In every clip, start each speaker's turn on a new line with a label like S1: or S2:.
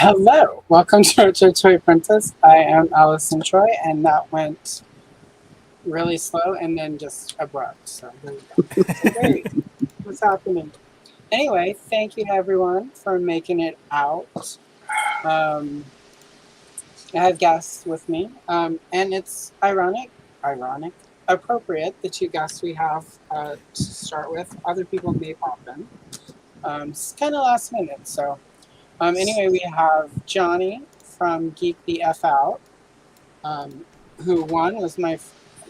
S1: Hello, welcome to Retro Toy Princess. I am Allison Troy, and that went really slow and then just abrupt. So there you go. So great. What's happening? Anyway, thank you everyone for making it out. Um, I have guests with me, and it's appropriate. The two guests we have to start with, other people may pop in. It's kind of last minute, so. Anyway, we have Johnny from Geek the F Out, who won was my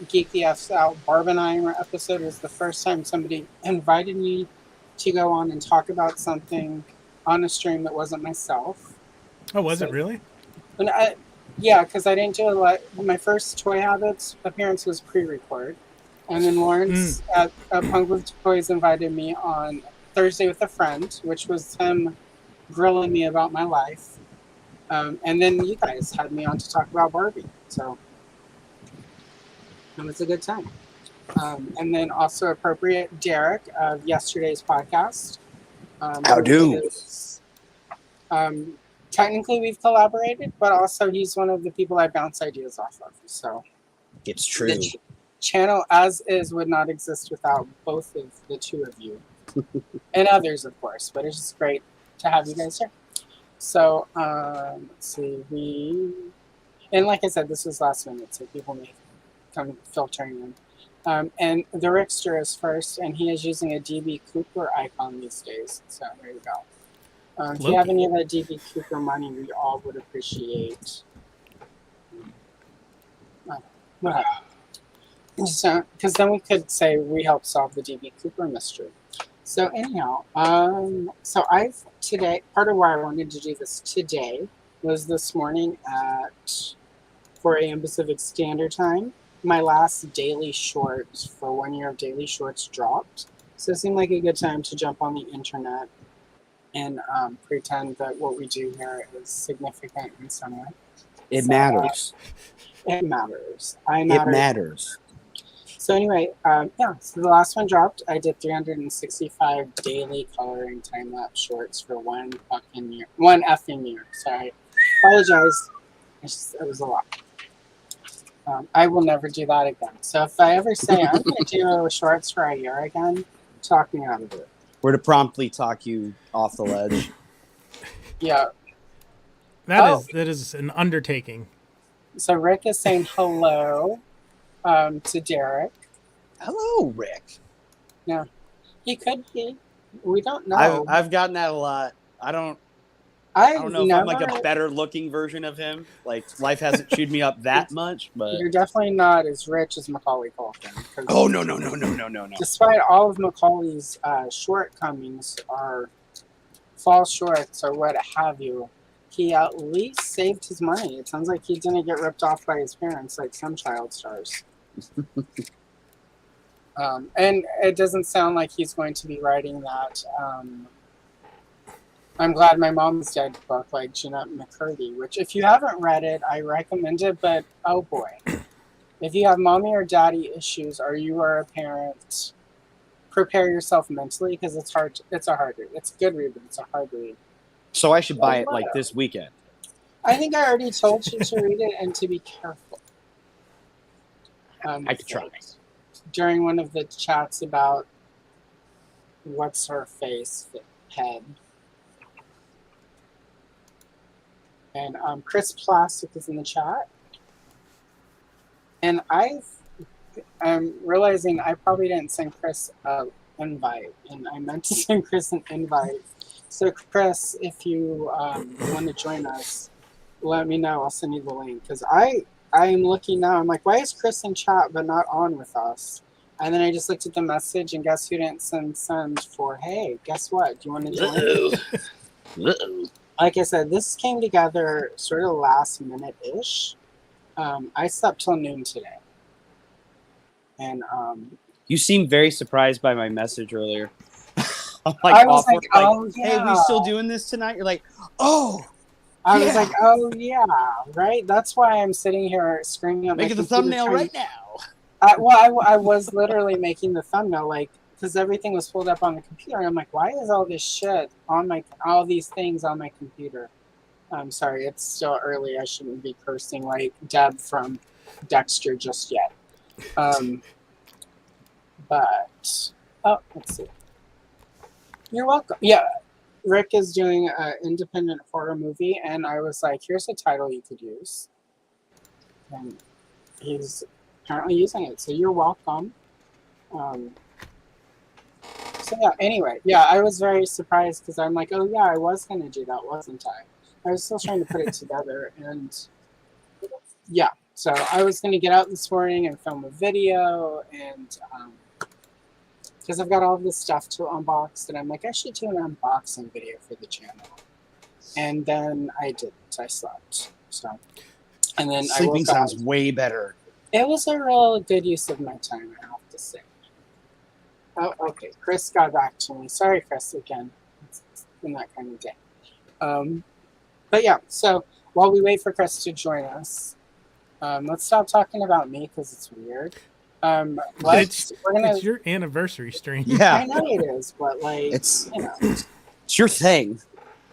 S1: Geek the F Out Barbenheimer episode. It was the first time somebody invited me to go on and talk about something on a stream that wasn't myself.
S2: Oh, was it really?
S1: Yeah, because I didn't do a lot. My first Toy Habits appearance was pre-record. And then Lawrence at Punk with Toys invited me on Thursday with a Friend, which was him grilling me about my life. And then you guys had me on to talk about Barbie. So it was a good time. And then also appropriate, Derek of yesterday's podcast.
S3: How do?
S1: Technically, we've collaborated, but also he's one of the people I bounce ideas off of. So
S3: It's true.
S1: the channel as is would not exist without both of the two of you. And others, of course, but it's just great to have you guys here. So let's see, and like I said, this was last minute, so people may come filtering in. And the Rickster is first, and he is using a DB Cooper icon these days. So there you go. If you have any of that DB Cooper money, we all would appreciate. What? So, because then we could say we helped solve the DB Cooper mystery. So anyhow, so I've today, part of why I wanted to do this today was this morning at 4 a.m. Pacific Standard Time. My last daily short for 1 year of daily shorts dropped. So it seemed like a good time to jump on the internet and pretend that what we do here is significant in some way.
S3: It matters.
S1: It matters.
S3: It matters.
S1: So anyway, yeah, so the last one dropped. I did 365 daily coloring time-lapse shorts for one effing year. Sorry. Apologize. It was a lot. I will never do that again. So if I ever say I'm going to do shorts for a year again, talk me out of it.
S3: We're to promptly talk you off the ledge.
S1: Yeah.
S2: That is an undertaking.
S1: So Rick is saying hello. To Derek.
S3: Hello, Rick.
S1: Yeah, he could be. We don't know.
S3: I've gotten that a lot. I don't know if I'm like a better looking version of him. Like life hasn't chewed me up that much, but
S1: you're definitely not as rich as Macaulay Culkin.
S3: Oh no.
S1: Despite all of Macaulay's shortcomings, or false shorts, or what have you, he at least saved his money. It sounds like he didn't get ripped off by his parents like some child stars. And it doesn't sound like he's going to be writing that I'm Glad My Mom's Dead book like Jeanette McCurdy, which if you haven't read it, I recommend it, but oh boy. If you have mommy or daddy issues or you are a parent, prepare yourself mentally because it's hard. It's a hard read. It's a good read, but it's a hard read.
S3: So I should buy it like this weekend.
S1: I think I already told you to read it and to be careful.
S3: I could try.
S1: During one of the chats about what's her face head. And Chris Plastic is in the chat. And I'm realizing I probably didn't send Chris an invite. And I meant to send Chris an invite. So Chris, if you want to join us, let me know. I'll send you the link. Because I am looking now. I'm like, why is Chris in chat but not on with us? And then I just looked at the message, and guess who didn't send for, hey, guess what? Do you want to join?
S3: Uh-oh.
S1: Like I said, this came together sort of last minute-ish. I slept till noon today. And
S3: you seemed very surprised by my message earlier. I'm like,
S1: I was like, oh, yeah.
S3: Hey, we still doing this tonight? You're like, oh,
S1: I was like, oh, yeah, right? That's why I'm sitting here screaming at
S3: making the thumbnail right now.
S1: I was literally making the thumbnail, like, because everything was pulled up on the computer. And I'm like, why is all this shit on all these things on my computer? I'm sorry, it's still early. I shouldn't be cursing like Deb from Dexter just yet. But let's see. You're welcome. Yeah, Rick is doing an independent horror movie, and I was like, "Here's a title you could use," and he's apparently using it. So you're welcome. So yeah. Anyway, yeah, I was very surprised because I'm like, "Oh yeah, I was gonna do that, wasn't I?" I was still trying to put it together, and yeah. So I was gonna get out this morning and film a video, and because I've got all this stuff to unbox, and I'm like, I should do an unboxing video for the channel. And then I didn't. I slept. So, and then
S3: Sleeping sounds way better.
S1: It was a real good use of my time, I have to say. Oh, okay. Chris got back to me. Sorry, Chris, again. It's been that kind of day. But yeah, so while we wait for Chris to join us, let's stop talking about me because it's weird.
S2: It's your anniversary stream.
S3: Yeah,
S1: I know it is, but like
S3: it's
S1: it's
S3: your thing.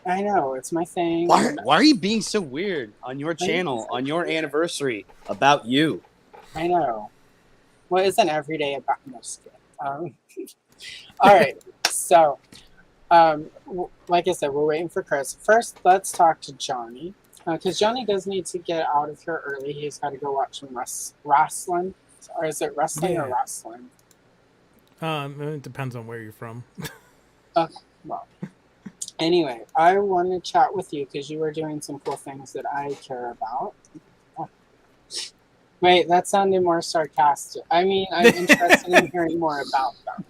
S1: I know it's my thing.
S3: Why are you being so weird on your channel on your anniversary about you?
S1: I know. Well, isn't every day about no skin? All right, so like I said, we're waiting for Chris. First, let's talk to Johnny because Johnny does need to get out of here early. He's got to go watch some wrestling. Or is it wrestling or wrestling?
S2: It depends on where you're from.
S1: Okay, well. Anyway, I want to chat with you because you were doing some cool things that I care about. Oh. Wait, that sounded more sarcastic. I mean, I'm interested in hearing more about them.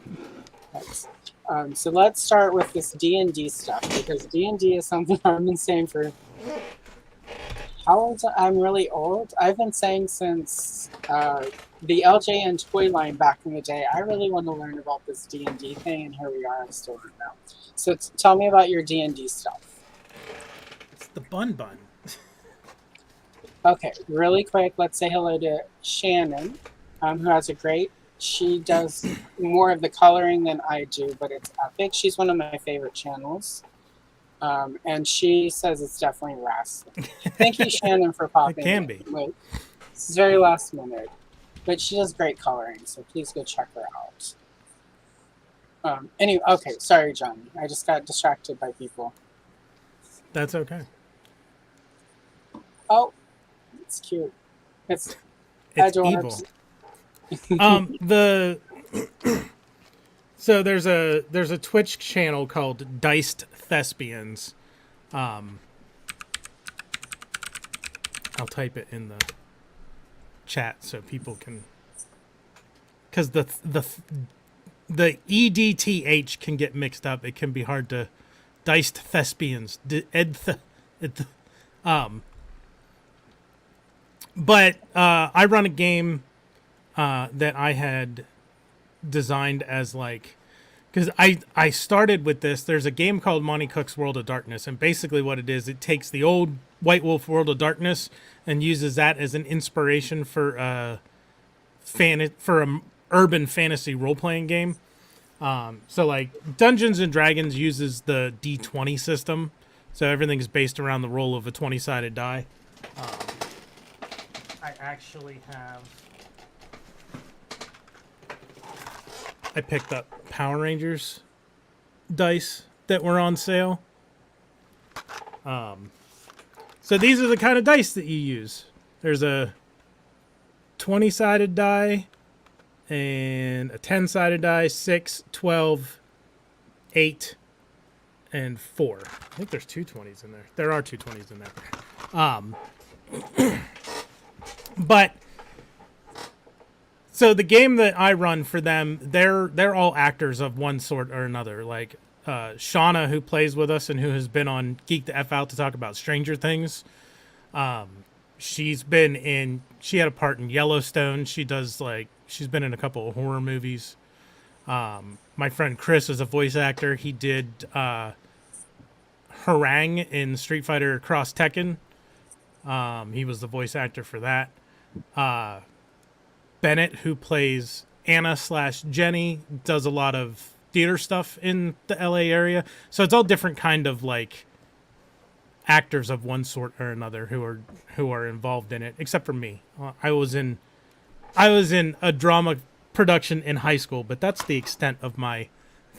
S1: So let's start with this D&D stuff because D&D is something I've been saying for... How old? I'm really old. I've been saying since the LJN toy line back in the day. I really want to learn about this D&D thing, and here we are. I still don't know. So tell me about your D&D stuff.
S2: It's the bun.
S1: Okay, really quick. Let's say hello to Shannon, who has a great. She does more of the coloring than I do, but it's epic. She's one of my favorite channels. And she says it's definitely wrestling. Thank you, Shannon, for popping.
S2: It can be.
S1: Like, it's very last minute, but she does great coloring, so please go check her out. Anyway, okay, sorry, Johnny. I just got distracted by people.
S2: That's okay.
S1: Oh, it's cute. It's
S2: evil. So there's a Twitch channel called Diced Thespians. I'll type it in the chat so people can, because the EDTH can get mixed up. It can be hard to Diced Thespians. But I run a game that I had designed as like, because I started with this. There's a game called Monty Cook's World of Darkness, and basically what it is, it takes the old White Wolf World of Darkness and uses that as an inspiration for a urban fantasy role-playing game. So like Dungeons and Dragons uses the D20 system, so everything is based around the roll of a 20-sided die. I actually have. I picked up Power Rangers dice that were on sale. So these are the kind of dice that you use. There's a 20-sided die and a 10-sided die, 6, 12, 8, and 4. I think there's 2 20s in there. There are 2 20s in there. But so the game that I run for them, they're all actors of one sort or another. Like Shauna, who plays with us and who has been on Geek the F Out to talk about Stranger Things. She had a part in Yellowstone. She's been in a couple of horror movies. My friend Chris is a voice actor. He did Harang in Street Fighter Cross Tekken. He was the voice actor for that. Bennett, who plays Anna/Jenny, does a lot of theater stuff in the LA area. So it's all different kind of like actors of one sort or another who are involved in it, except for me. I was in a drama production in high school, but that's the extent of my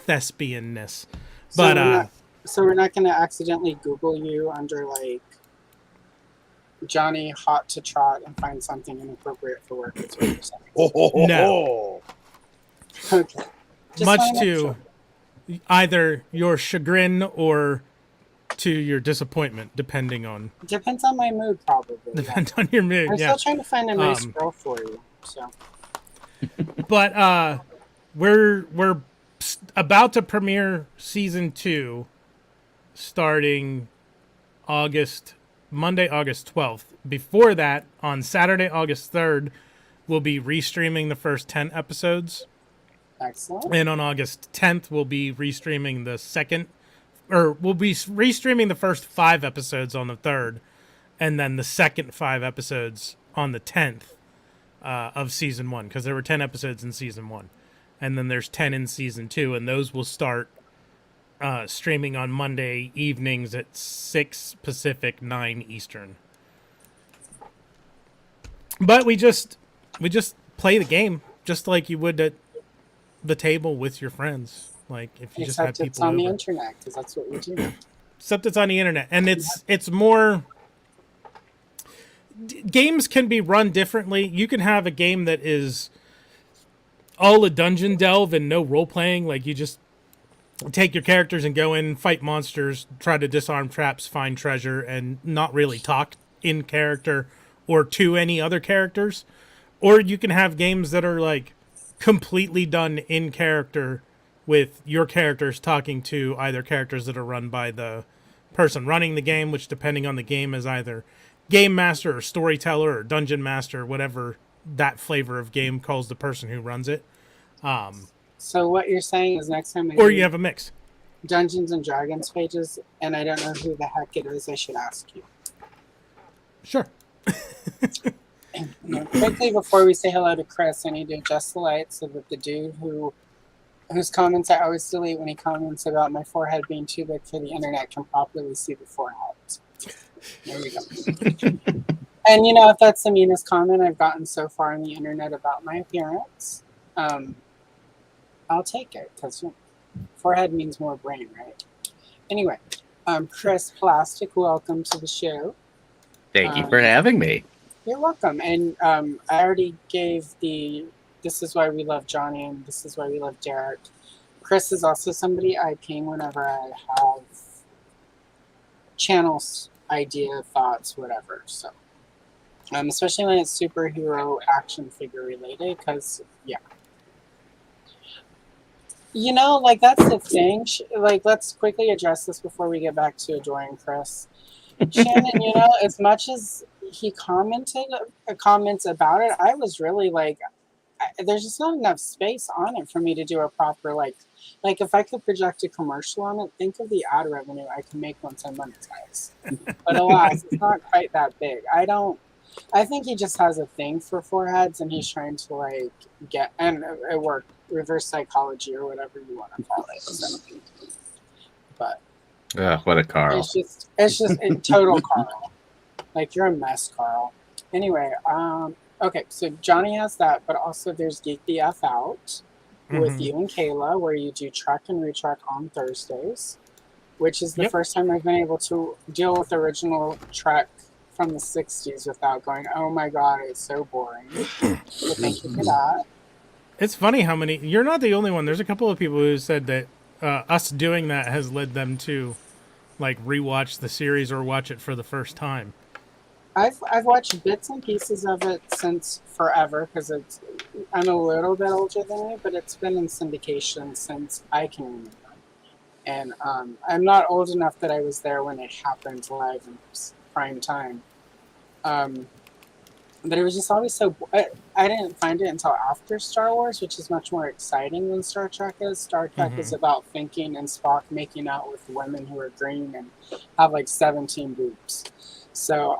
S2: thespianness.
S1: So we're not going to accidentally Google you under like Johnny Hot to Trot and find something inappropriate for work. Is what you're saying.
S2: No.
S1: Okay.
S2: Much to either your chagrin or to your disappointment, depends on
S1: my mood, probably.
S2: Depends on your mood.
S1: I'm still trying to find a nice girl for you. So,
S2: but we're about to premiere season 2, starting Monday, August 12th. Before that, on Saturday, August 3rd, we'll be restreaming the first 10 episodes.
S1: Excellent.
S2: And on August 10th, we'll be restreaming the first 5 episodes on the 3rd, and then the second 5 episodes on the 10th of season 1, because there were 10 episodes in season 1. And then there's 10 in season 2, and those will start streaming on Monday evenings at 6 Pacific, 9 Eastern. But we just play the game just like you would at the table with your friends. Like if you just have people
S1: it's on
S2: over.
S1: the internet, because that's what we do.
S2: Except it's on the internet, and it's more. Games can be run differently. You can have a game that is all a dungeon delve and no role playing. Like you just take your characters and go in, fight monsters, try to disarm traps, find treasure, and not really talk in character or to any other characters. Or you can have games that are like completely done in character with your characters talking to either characters that are run by the person running the game, which depending on the game is either game master or storyteller or dungeon master, whatever that flavor of game calls the person who runs it.
S1: So what you're saying is next time
S2: or you have a mix.
S1: Dungeons and Dragons pages, and I don't know who the heck it is, I should ask you.
S2: Sure.
S1: Quickly before we say hello to Chris, I need to adjust the light so that the dude whose comments I always delete when he comments about my forehead being too big for the internet can properly see the forehead. There we go. And if that's the meanest comment I've gotten so far on the internet about my appearance, I'll take it, because forehead means more brain, right? Anyway, Chris Plastic, welcome to the show.
S4: Thank you for having me.
S1: You're welcome. And I already gave this is why we love Johnny and this is why we love Derek. Chris is also somebody I ping whenever I have channels, idea, thoughts, whatever. So, especially when it's superhero action figure related, because, yeah. That's the thing. Let's quickly address this before we get back to adoring Chris. Shannon, as much as he comments about it, I was really there's just not enough space on it for me to do a proper, if I could project a commercial on it, think of the ad revenue I can make once I monetize. But alas, it's not quite that big. I think he just has a thing for foreheads, and he's trying to get, and it worked, reverse psychology or whatever you want to call it. So, but
S4: what a Karl.
S1: It's just a total Karl. You're a mess, Karl. Anyway, okay, so Johnny has that, but also there's Geek the F Out with you and Kayla, where you do Trek and Retrek on Thursdays, which is the first time I've been able to deal with original Trek from the 60s without going, oh my god, it's so boring. So thank you for that.
S2: It's funny how many... You're not the only one. There's a couple of people who said that us doing that has led them to rewatch the series or watch it for the first time.
S1: I've watched bits and pieces of it since forever, because I'm a little bit older than you, but it's been in syndication since I can remember. And I'm not old enough that I was there when it happened live in prime time. But it was just always so... I didn't find it until after Star Wars, which is much more exciting than Star Trek is. Star Trek is about thinking and Spock making out with women who are green and have 17 boobs. So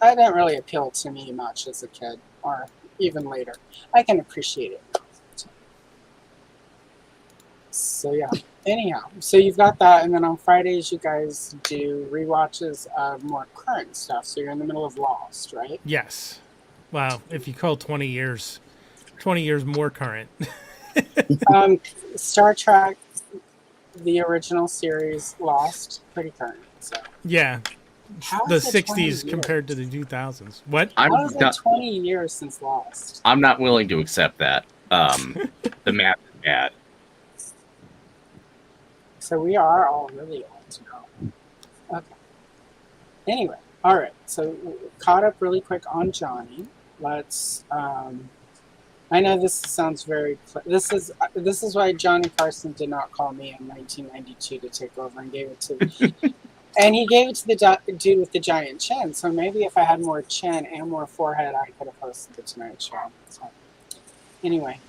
S1: that didn't really appeal to me much as a kid, or even later. I can appreciate it now. So yeah. Anyhow, so you've got that, and then on Fridays you guys do rewatches of more current stuff. So you're in the middle of Lost, right?
S2: Yes. Well, if you call 20 years more current.
S1: Star Trek, the original series, Lost, pretty current. So
S2: Yeah.
S1: how
S2: The
S1: is it 20
S2: 60s compared to the 2000s. What?
S1: How is it 20 years since Lost?
S4: I'm not willing to accept that. The math is bad.
S1: So we are all really old now. Okay. Anyway, all right. So caught up really quick on Johnny. Let's. I know this sounds very. This is why Johnny Carson did not call me in 1992 to take over and gave it to. And he gave it to the dude with the giant chin. So maybe if I had more chin and more forehead, I could have hosted the Tonight Show. So, anyway,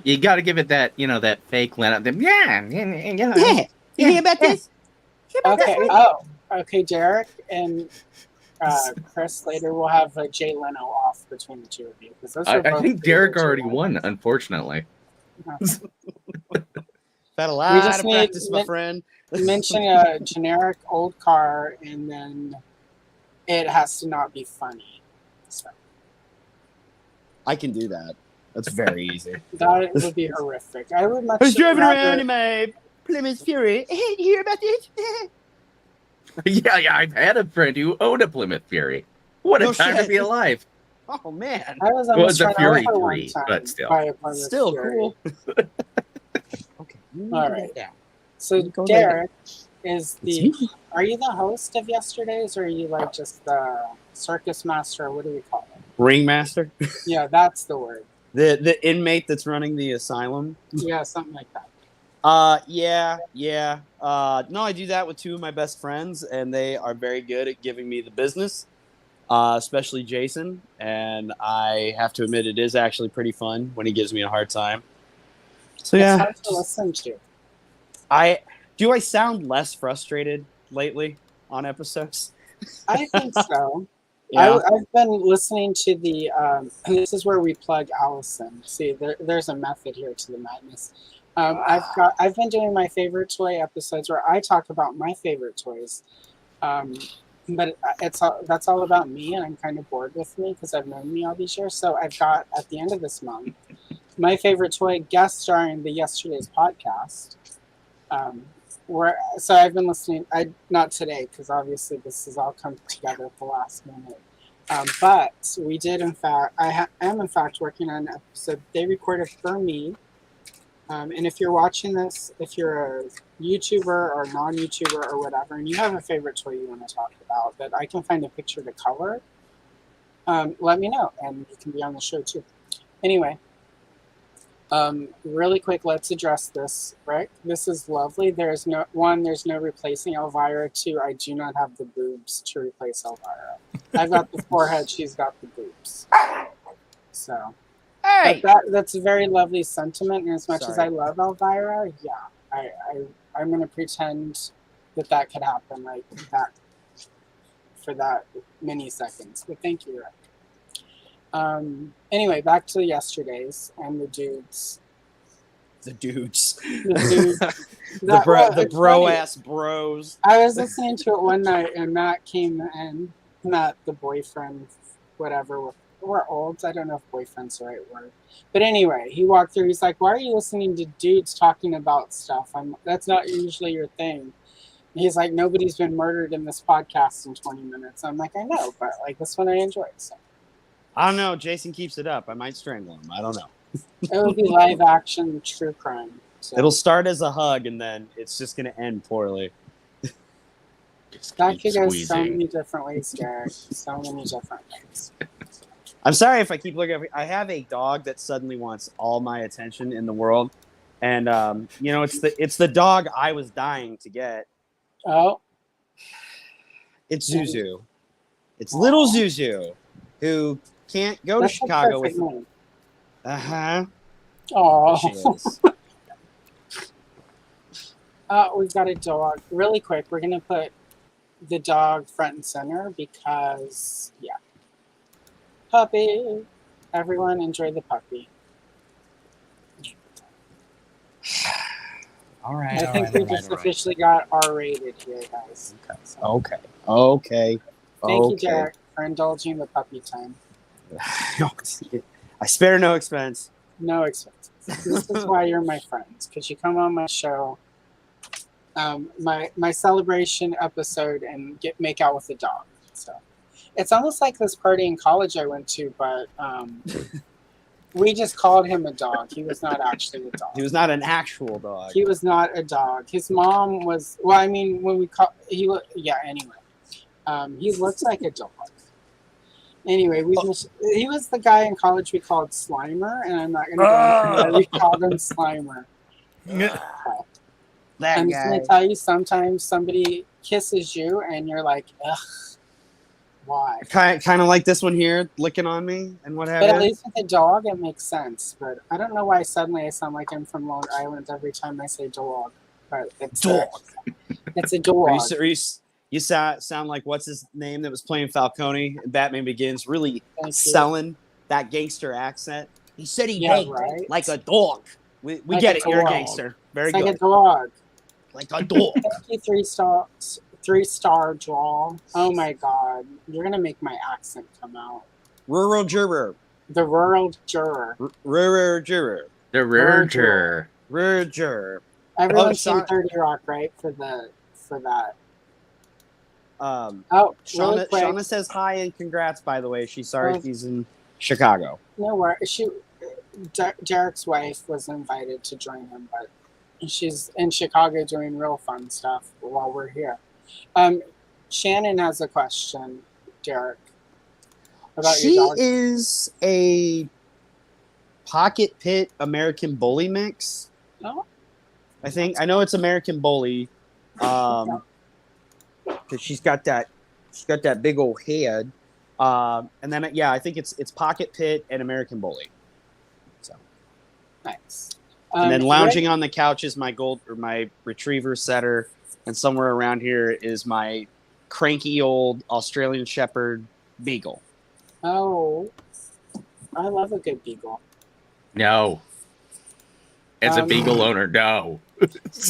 S4: You got to give it that, that fake Leonard.
S3: Yeah. You hear about this?
S1: okay. Oh, okay. Derek and Chris later will have Jay Leno off between the two of you because those are both.
S4: I think Derek already won, unfortunately.
S3: Had a lot of practice, my friend.
S1: Mention a generic old car, and then it has to not be funny. So
S3: I can do that. That's very easy.
S1: That would be horrific. I would much.
S3: I was driving around in my Plymouth Fury. Hey, you hear about this?
S4: Yeah, I've had a friend who owned a Plymouth Fury. What a time to be alive!
S3: Oh man,
S1: I was almost
S4: a Fury
S1: over
S4: 3, but
S3: still cool.
S1: Okay, all right. So Derek is the. Are you the host of yesterday's, or are you like just the circus master? Or what do we call it?
S3: Ringmaster.
S1: Yeah, that's the word.
S3: The inmate that's running the asylum.
S1: Yeah, something like that.
S3: Yeah. No, I do that with two of my best friends, and they are very good at giving me the business, especially Jason. And I have to admit, it is actually pretty fun when he gives me a hard time. So yeah,
S1: it's hard to listen to.
S3: I sound less frustrated lately on episodes?
S1: I think so.
S3: Yeah.
S1: I've been listening to the. This is where we plug Allison. See, there's a method here to the madness. I've been doing my favorite toy episodes where I talk about my favorite toys, but that's all about me, and I'm kind of bored with me because I've known me all these years. So I've got at the end of this month my favorite toy guest starring the Yesterday's podcast. So I've been listening. Not today because obviously this has all come together at the last minute. But we did in fact. I am in fact working on an episode they recorded for me. And if you're watching this, if you're a YouTuber or non-YouTuber or whatever, and you have a favorite toy you want to talk about that I can find a picture to color, let me know, and you can be on the show too. Anyway, really quick, let's address this, right? This is lovely. There's no replacing Elvira. Two, I do not have the boobs to replace Elvira. I've got the forehead, she's got the boobs. So...
S3: Hey!
S1: But that's a very lovely sentiment, and as much as I love Elvira, yeah, I'm going to pretend that could happen like that for that many seconds. But thank you, Rick. Anyway, back to yesterday's and the dudes.
S3: The dudes.
S1: The
S3: bro-ass bros.
S1: I was listening to it one night, and Matt came in. Matt, the boyfriend, whatever, we're old. I don't know if boyfriend's the right word. But anyway, he walked through. He's like, why are you listening to dudes talking about stuff? That's not usually your thing. And he's like, nobody's been murdered in this podcast in 20 minutes. I'm like, I know, but like this one I enjoyed. So.
S3: I don't know. Jason keeps it up. I might strangle him. I don't know.
S1: It will be live action true crime. So.
S3: It'll start as a hug, and then it's just going to end poorly.
S1: That could go so many different ways, Derek. So many different ways.
S3: I'm sorry if I keep looking up. I have a dog that suddenly wants all my attention in the world, and it's the dog I was dying to get.
S1: Oh,
S3: it's Zuzu. It's little Zuzu, who can't go to Chicago with me.
S1: Oh. We've got a dog. Really quick, we're gonna put the dog front and center because puppy. Everyone enjoy the puppy.
S3: All right.
S1: I think we just officially got R-rated here, guys. So,
S3: Okay.
S1: thank you, Derek, for indulging the puppy time.
S3: I spare no expense.
S1: No expenses. This is why you're my friends, because you come on my show, my celebration episode, and make out with a dog. So it's almost like this party in college I went to, but we just called him a dog. He was not actually a dog.
S3: He was not an actual dog.
S1: He was not a dog. His mom was. Well, I mean, when we call yeah. Anyway, he looks like a dog. Anyway, he was the guy in college we called Slimer, and I'm not going to go into that. We called him Slimer. I'm just going to tell you, sometimes somebody kisses you, and you're like, ugh, why?
S3: Kind of like this one here, licking on me and what have you.
S1: But at least with a dog, it makes sense. But I don't know why suddenly I sound like I'm from Long Island every time I say dog. But it's
S3: dog.
S1: It's a dog.
S3: You sound like what's his name that was playing Falcone in Batman Begins, really selling that gangster accent. He said he ate like a dog. We like get it. You're a gangster. Very good.
S1: Like a dog.
S3: Like a dog.
S1: Thank you, 3-star draw. Oh my God, you're gonna make my accent come out.
S3: Rural juror.
S1: The rural juror.
S3: Rural juror.
S4: The rural juror.
S3: Rural juror.
S1: Everyone's seen 30 Rock, right? For that.
S3: Shauna says hi and congrats, by the way. She's sorry he's in Chicago.
S1: No worries. Derek's wife was invited to join him, but she's in Chicago doing real fun stuff while we're here. Shannon has a question, Derek, about your dog.
S3: She is a pocket pit American bully mix.
S1: Oh.
S3: I know it's American bully. Because she's got that big old head, and then I think it's pocket pit and American bully. So
S1: nice.
S3: And then lounging on the couch is my retriever setter, and somewhere around here is my cranky old Australian Shepherd beagle.
S1: Oh, I love a good beagle.
S4: No. As a beagle owner, no.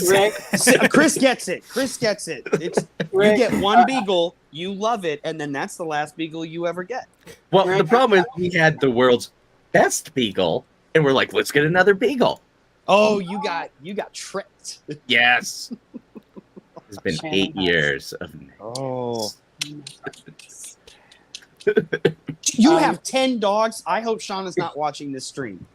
S1: Rick?
S3: Chris gets it. You get one beagle, you love it, and then that's the last beagle you ever get.
S4: Well, the problem is we had the world's best beagle, and we're like, let's get another beagle.
S3: Oh, you got tricked.
S4: Yes. It's been 8 years of
S3: You have 10 dogs. I hope Shauna's not watching this stream.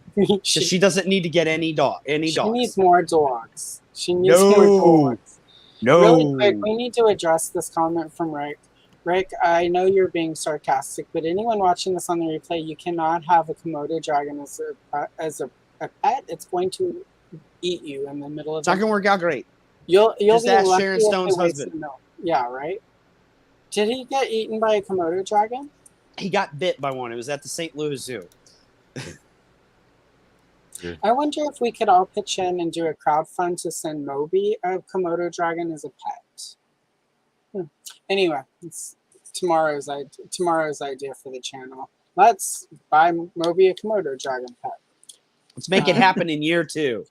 S3: She doesn't need to get any dogs.
S1: She needs more dogs. More dogs.
S3: No.
S1: Really quick, we need to address this comment from Rick. Rick, I know you're being sarcastic, but anyone watching this on the replay, you cannot have a Komodo dragon as a pet. It's going to eat you in the middle of.
S3: It's not going to work out great.
S1: You'll
S3: just
S1: be
S3: ask
S1: lucky
S3: Sharon Stone's husband.
S1: Yeah, right. Did he get eaten by a Komodo dragon?
S3: He got bit by one. It was at the St. Louis Zoo.
S1: I wonder if we could all pitch in and do a crowdfund to send Moby a Komodo dragon as a pet. Anyway, it's tomorrow's idea for the channel. Let's buy Moby a Komodo dragon pet.
S3: Let's make it happen in year 2.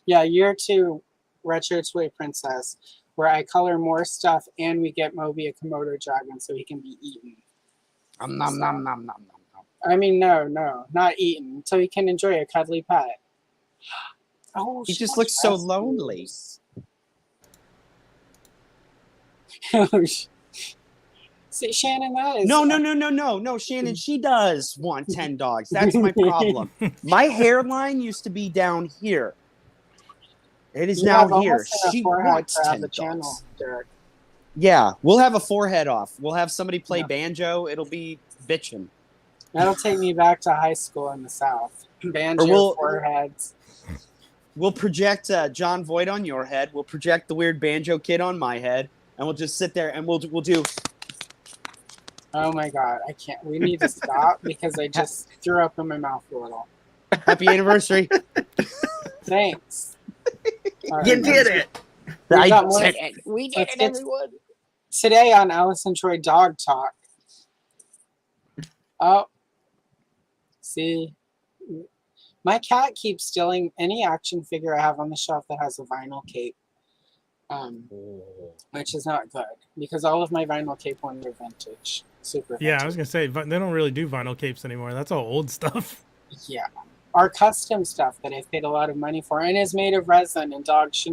S1: Yeah, year 2, Retro Toy Princess, where I color more stuff and we get Moby a Komodo dragon so he can be eaten.
S3: Nom nom nom nom nom.
S1: I mean, no, not eaten, so he can enjoy a cuddly pet. Oh,
S3: he just looks so lonely.
S1: See, Shannon, that is...
S3: No, Shannon, she does want 10 dogs. That's my problem. My hairline used to be down here. It is now here. She wants 10 dogs.
S1: Derek.
S3: Yeah, we'll have a forehead off. We'll have somebody play banjo. It'll be bitchin'.
S1: That'll take me back to high school in the South. Banjo foreheads.
S3: We'll project John Voight on your head. We'll project the weird banjo kid on my head, and we'll just sit there and we'll do.
S1: Oh my God, I can't. We need to stop because I just threw up in my mouth a little.
S3: Happy anniversary!
S1: Thanks.
S3: Right, you did it.
S1: We did it, everyone. Today on Alice and Troy Dog Talk. Oh, see, My cat keeps stealing any action figure I have on the shelf that has a vinyl cape, which is not good because all of my vinyl cape ones are vintage, super vintage.
S2: Yeah, I was gonna say they don't really do vinyl capes anymore. That's all old stuff.
S1: Yeah. Our custom stuff that I've paid a lot of money for and is made of resin, and cats should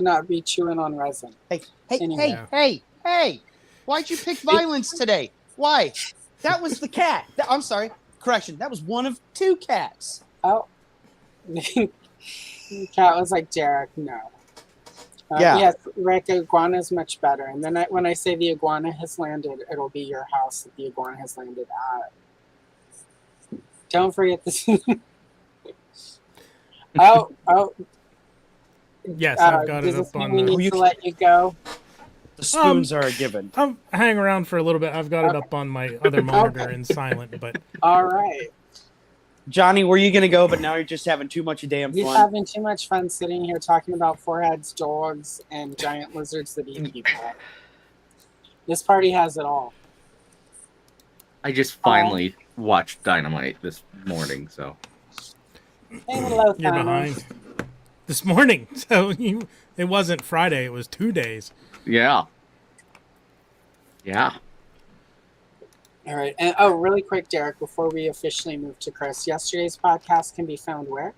S1: not be chewing on resin.
S3: Hey,
S1: Anyway.
S3: hey! Why'd you pick violence today? Why? That was the cat. I'm sorry. Correction. That was one of 2 cats.
S1: Oh. The cat was like, Derek, no.
S3: Yeah.
S1: Yes, Rick, iguana is much better. And then when I say the iguana has landed, it'll be your house that the iguana has landed at. Don't forget this. Oh.
S2: Yes, I've got
S1: does
S2: it
S1: this
S2: up
S1: mean
S2: on
S1: we
S2: the.
S1: need to let you go?
S3: The spoons are a given.
S2: I'm hang around for a little bit. I've got it
S1: Okay.
S2: up on my other monitor in silent, but
S1: All right.
S3: Johnny, where you gonna go? But now you're just having too much damn
S1: He's
S3: fun.
S1: having too much fun sitting here talking about foreheads, dogs, and giant lizards that eat people. This party has it all.
S4: I just finally watched Dynamite this morning, so
S1: Hey, hello,
S2: you're
S1: Thanos.
S2: behind. This morning, so it wasn't Friday. It was 2 days.
S4: yeah.
S1: All right. And really quick, Derek, before we officially move to Chris, yesterday's podcast can be found where?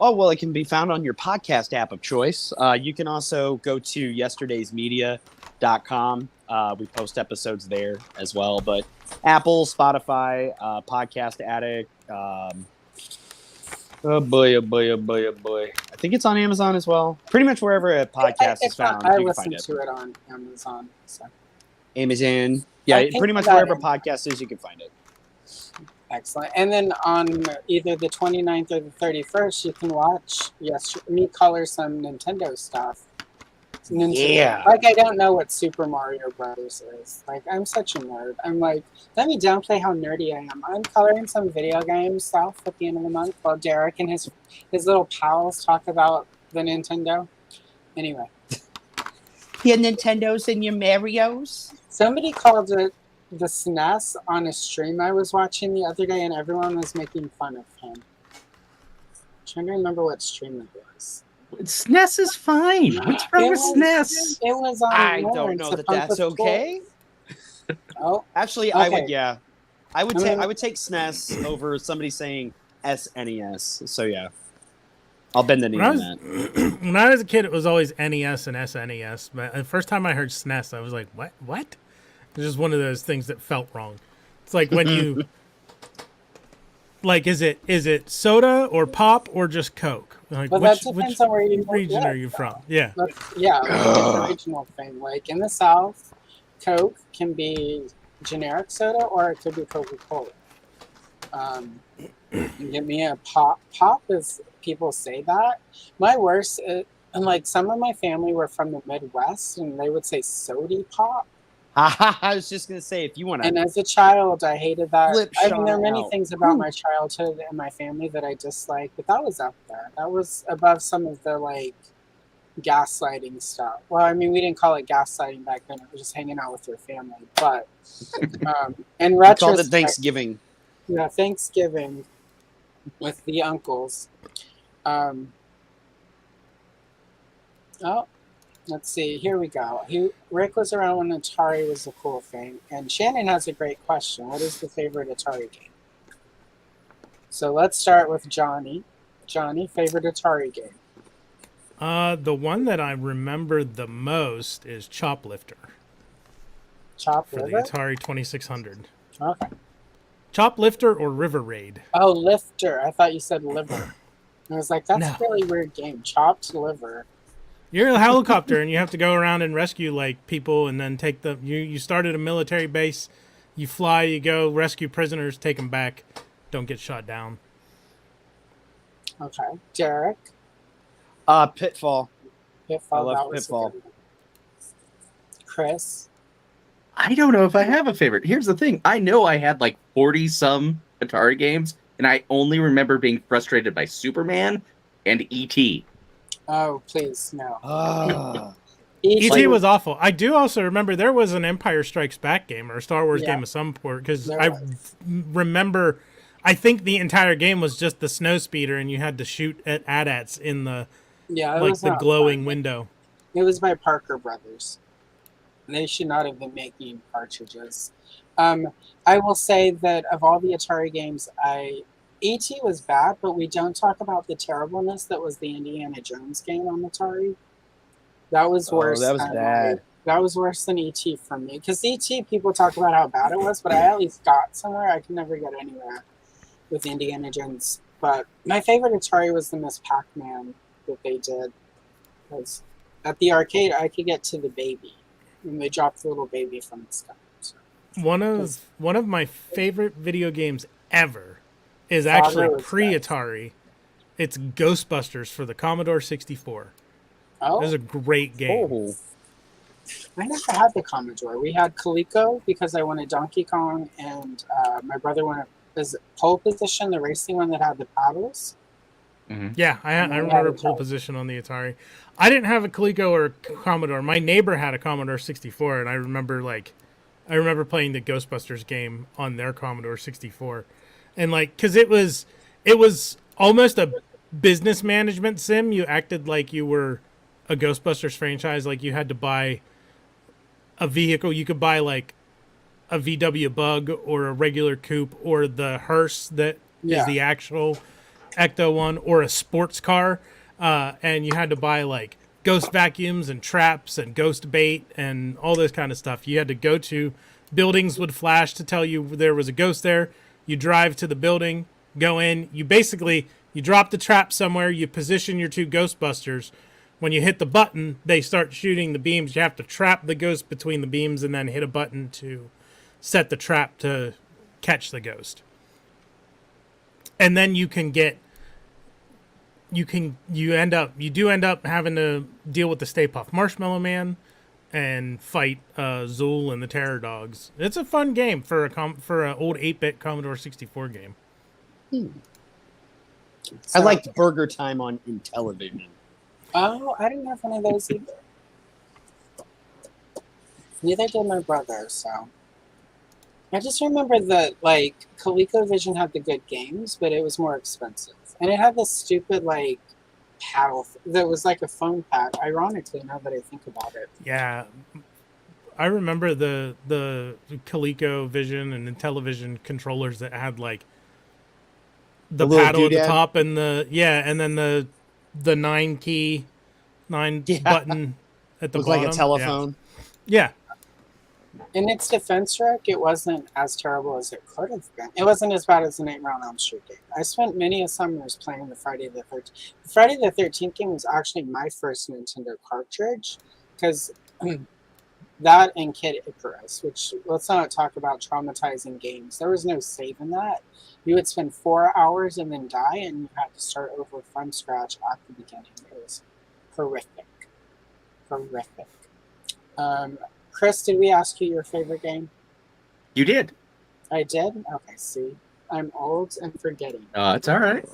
S3: Oh, well, it can be found on your podcast app of choice. You can also go to yesterdaysmedia.com. We post episodes there as well. But Apple, Spotify, Podcast Addict. Oh boy. I think it's on Amazon as well. Pretty much wherever a podcast is found,
S1: I
S3: you can find
S1: listened
S3: it.
S1: to it on Amazon. So.
S3: Amazon. Yeah,
S1: I think
S3: pretty much
S1: that
S3: wherever
S1: is-
S3: podcast is, you can find it.
S1: Excellent. And then on either the 29th or the 31st, you can watch me color some Nintendo stuff.
S3: Yeah.
S1: Like, I don't know what Super Mario Brothers is. Like, I'm such a nerd. I'm like, let me downplay how nerdy I am. I'm coloring some video game stuff at the end of the month while Derek and his little pals talk about the Nintendo. Anyway.
S3: Your Nintendos and your Marios.
S1: Somebody called it the SNES on a stream I was watching the other day, and everyone was making fun of him. I'm trying to remember what stream it was.
S4: SNES is fine. What's wrong with SNES?
S1: It was on.
S3: I
S1: Lawrence,
S3: don't know
S1: the
S3: that
S1: Punk
S3: that's
S1: with
S3: okay.
S1: Gold. Oh,
S3: Actually, I
S1: Okay.
S3: would. Yeah, I would
S1: I
S3: take.
S1: mean-
S3: I would take SNES over somebody saying SNES. So yeah, I'll bend the knee
S2: When I
S3: on
S2: was
S3: that.
S2: when I was a kid, it was always NES and SNES. But the first time I heard SNES, I was like, "What? What?" It's just one of those things that felt wrong. It's like when you like, is it soda or pop or just Coke? Like,
S1: but that depends on where you
S2: region
S1: live,
S2: are you from?
S1: though.
S2: Yeah.
S1: Yeah, it's a regional thing. Like in the South, Coke can be generic soda or it could be Coca-Cola. You give me a pop. Pop is, people say that. My worst, and like some of my family were from the Midwest and they would say sody pop.
S3: I was just gonna say, if you want
S1: And
S3: to,
S1: as a child, I hated that.
S3: Flip
S1: I mean, there are
S3: Shauna
S1: many
S3: out.
S1: things about my childhood and my family that I dislike, but that was up there. That was above some of the like gaslighting stuff. Well, I mean, we didn't call it gaslighting back then. It was just hanging out with your family. But in
S3: we called it
S1: retrospect,
S3: Thanksgiving.
S1: yeah, Thanksgiving with the uncles. Oh, let's see. Here we go. Rick was around when Atari was a cool thing. And Shannon has a great question. What is the favorite Atari game? So let's start with Johnny. Johnny, favorite Atari game?
S2: The one that I remember the most is Choplifter
S1: Chop
S2: for the
S1: Liver?
S2: Atari 2600.
S1: Okay.
S2: Choplifter or River Raid?
S1: Oh, Lifter. I thought you said liver. I was like, that's
S2: No.
S1: a really weird game. Chopped liver.
S2: You're a helicopter and you have to go around and rescue like people and then take the you start at a military base, you fly, you go rescue prisoners, take them back, don't get shot down.
S1: Okay. Derek.
S3: Pitfall.
S1: Pitfall.
S3: I love
S1: that was a
S3: Pitfall.
S1: good one. Chris.
S4: I don't know if I have a favorite. Here's the thing. I know I had like 40 some Atari games, and I only remember being frustrated by Superman and E.T.
S1: Oh, please, no.
S2: E.T. was awful. I do also remember there was an Empire Strikes Back game or a Star Wars
S1: Yeah.
S2: game of some sort because
S1: There
S2: I
S1: was.
S2: remember I think the entire game was just the snow speeder, and you had to shoot at AT-ATs in the
S1: Yeah, it
S2: like
S1: was
S2: the
S1: not
S2: glowing
S1: fun.
S2: window.
S1: It was by Parker Brothers. They should not have been making cartridges. I will say that of all the Atari games, E.T. was bad, but we don't talk about the terribleness that was the Indiana Jones game on Atari. That was
S3: Oh,
S1: worse
S3: that was
S1: than
S3: bad.
S1: that was worse than E.T. for me. Because E.T. people talk about how bad it was, but I at least got somewhere. I could never get anywhere with Indiana Jones. But my favorite Atari was the Miss Pac-Man that they did. Because at the arcade, I could get to the baby, and they dropped the little baby from the sky. So,
S2: One of my favorite video games ever is
S1: Frogger
S2: actually
S1: was
S2: pre-Atari. It's Ghostbusters for the Commodore 64. It was
S1: oh,
S2: a great game.
S3: Oh,
S1: I never had the Commodore. We had Coleco because I wanted Donkey Kong, and my brother wanted his pole position, the racing one that had the paddles.
S2: Yeah, I remember pole position on the Atari. I didn't have a Coleco or a Commodore. My neighbor had a Commodore 64, and I remember playing the Ghostbusters game on their Commodore 64, and because it was almost a business management sim. You acted like you were a Ghostbusters franchise, like you had to buy a vehicle. You could buy like a VW Bug or a regular coupe or the hearse that is the actual Ecto one, or a sports car, and you had to buy like ghost vacuums and traps and ghost bait and all this kind of stuff. You had to go to buildings, would flash to tell you there was a ghost there. You drive to the building, go in. You drop the trap somewhere. You position your two Ghostbusters. When you hit the button, they start shooting the beams. You have to trap the ghost between the beams and then hit a button to set the trap to catch the ghost. And then you do end up having to deal with the Stay Puft Marshmallow Man and fight Zool and the Terror Dogs. It's a fun game for an old 8-bit Commodore 64 game.
S3: I liked Burger Time on Intellivision.
S1: Oh, I didn't have one of those either. Neither did my brother, so. I just remember that, ColecoVision had the good games, but it was more expensive. And it had this stupid, paddle that was like a phone pad, ironically, now that I think about it.
S2: Yeah. I remember the ColecoVision and Intellivision controllers that had, the paddle at the top and and then the 9 button at the bottom.
S3: Like a telephone.
S2: Yeah.
S1: In its defense, Rick, it wasn't as terrible as it could have been. It wasn't as bad as the Nightmare on Elm Street game. I spent many summers playing the Friday the 13th. The Friday the 13th game was actually my first Nintendo cartridge, because that and Kid Icarus, which, let's not talk about traumatizing games. There was no save in that. You would spend 4 hours and then die, and you had to start over from scratch at the beginning. It was horrific. Horrific. Chris, did we ask you your favorite game?
S4: You did.
S1: I did? Okay, see. I'm old and forgetting.
S4: It's all right.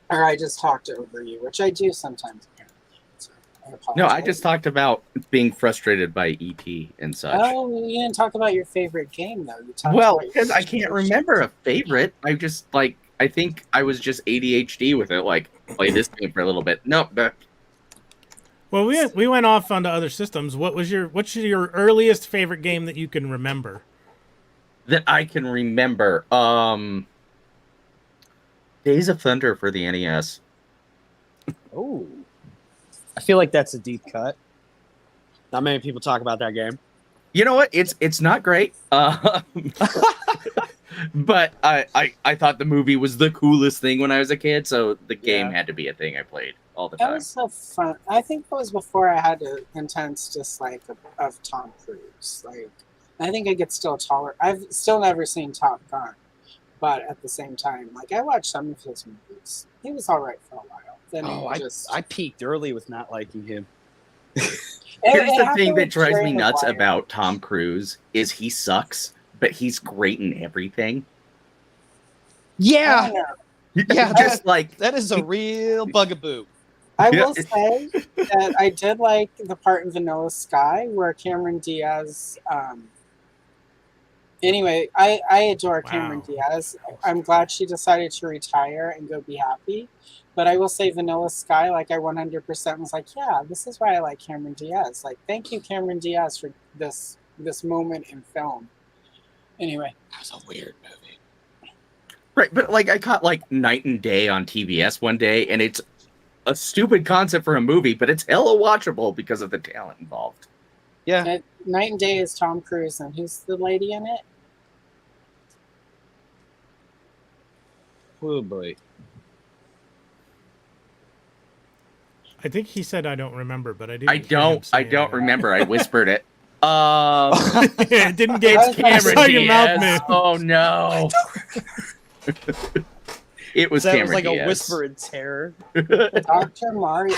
S1: Or I just talked over you, which I do sometimes. So I apologize.
S4: No, I just talked about being frustrated by ET and such.
S1: Oh, you didn't talk about your favorite game, though. You talked
S4: Well,
S1: about your
S4: because I can't remember a favorite. I just, I think I was just ADHD with it. Play this game for a little bit. No,
S2: Well, we went off onto other systems. What's your earliest favorite game that you can remember?
S4: That I can remember. Days of Thunder for the NES.
S3: Oh. I feel like that's a deep cut. Not many people talk about that game.
S4: You know what? It's not great. But I thought the movie was the coolest thing when I was a kid, so the game had to be a thing I played all the time.
S1: That was so fun. I think it was before I had an intense dislike of Tom Cruise. I think I could still tolerate. I've still never seen Top Gun, but at the same time, I watched some of his movies. He was all right for a while. Then
S3: I peaked early with not liking him.
S4: Here's the thing that drives me nuts about Tom Cruise is he sucks, but he's great in everything.
S3: Yeah. Yeah, that is a real bugaboo.
S1: I will say that I did like the part in Vanilla Sky where Cameron Diaz Anyway, I adore Cameron
S2: Wow.
S1: Diaz. I'm glad she decided to retire and go be happy. But I will say Vanilla Sky, like I 100% was like, yeah, this is why I like Cameron Diaz. Like, thank you, Cameron Diaz, for this moment in film. Anyway,
S3: That was a weird movie.
S4: Right, but like I caught like Night and Day on TBS one day, and it's a stupid concept for a movie, but it's hella watchable because of the talent involved.
S3: Yeah.
S1: Night and Day is Tom Cruise, and who's the lady in it?
S3: Oh boy.
S2: I think he said I don't remember, but I didn't.
S4: I don't remember. I whispered it.
S2: It didn't get
S1: It's
S2: Cameron.
S1: Cameron
S2: Your mouth
S4: Diaz.
S2: move.
S4: Oh no! It was
S3: That
S4: Cameron
S3: was like
S4: Diaz.
S3: a whisper in terror.
S1: Dr. Mario.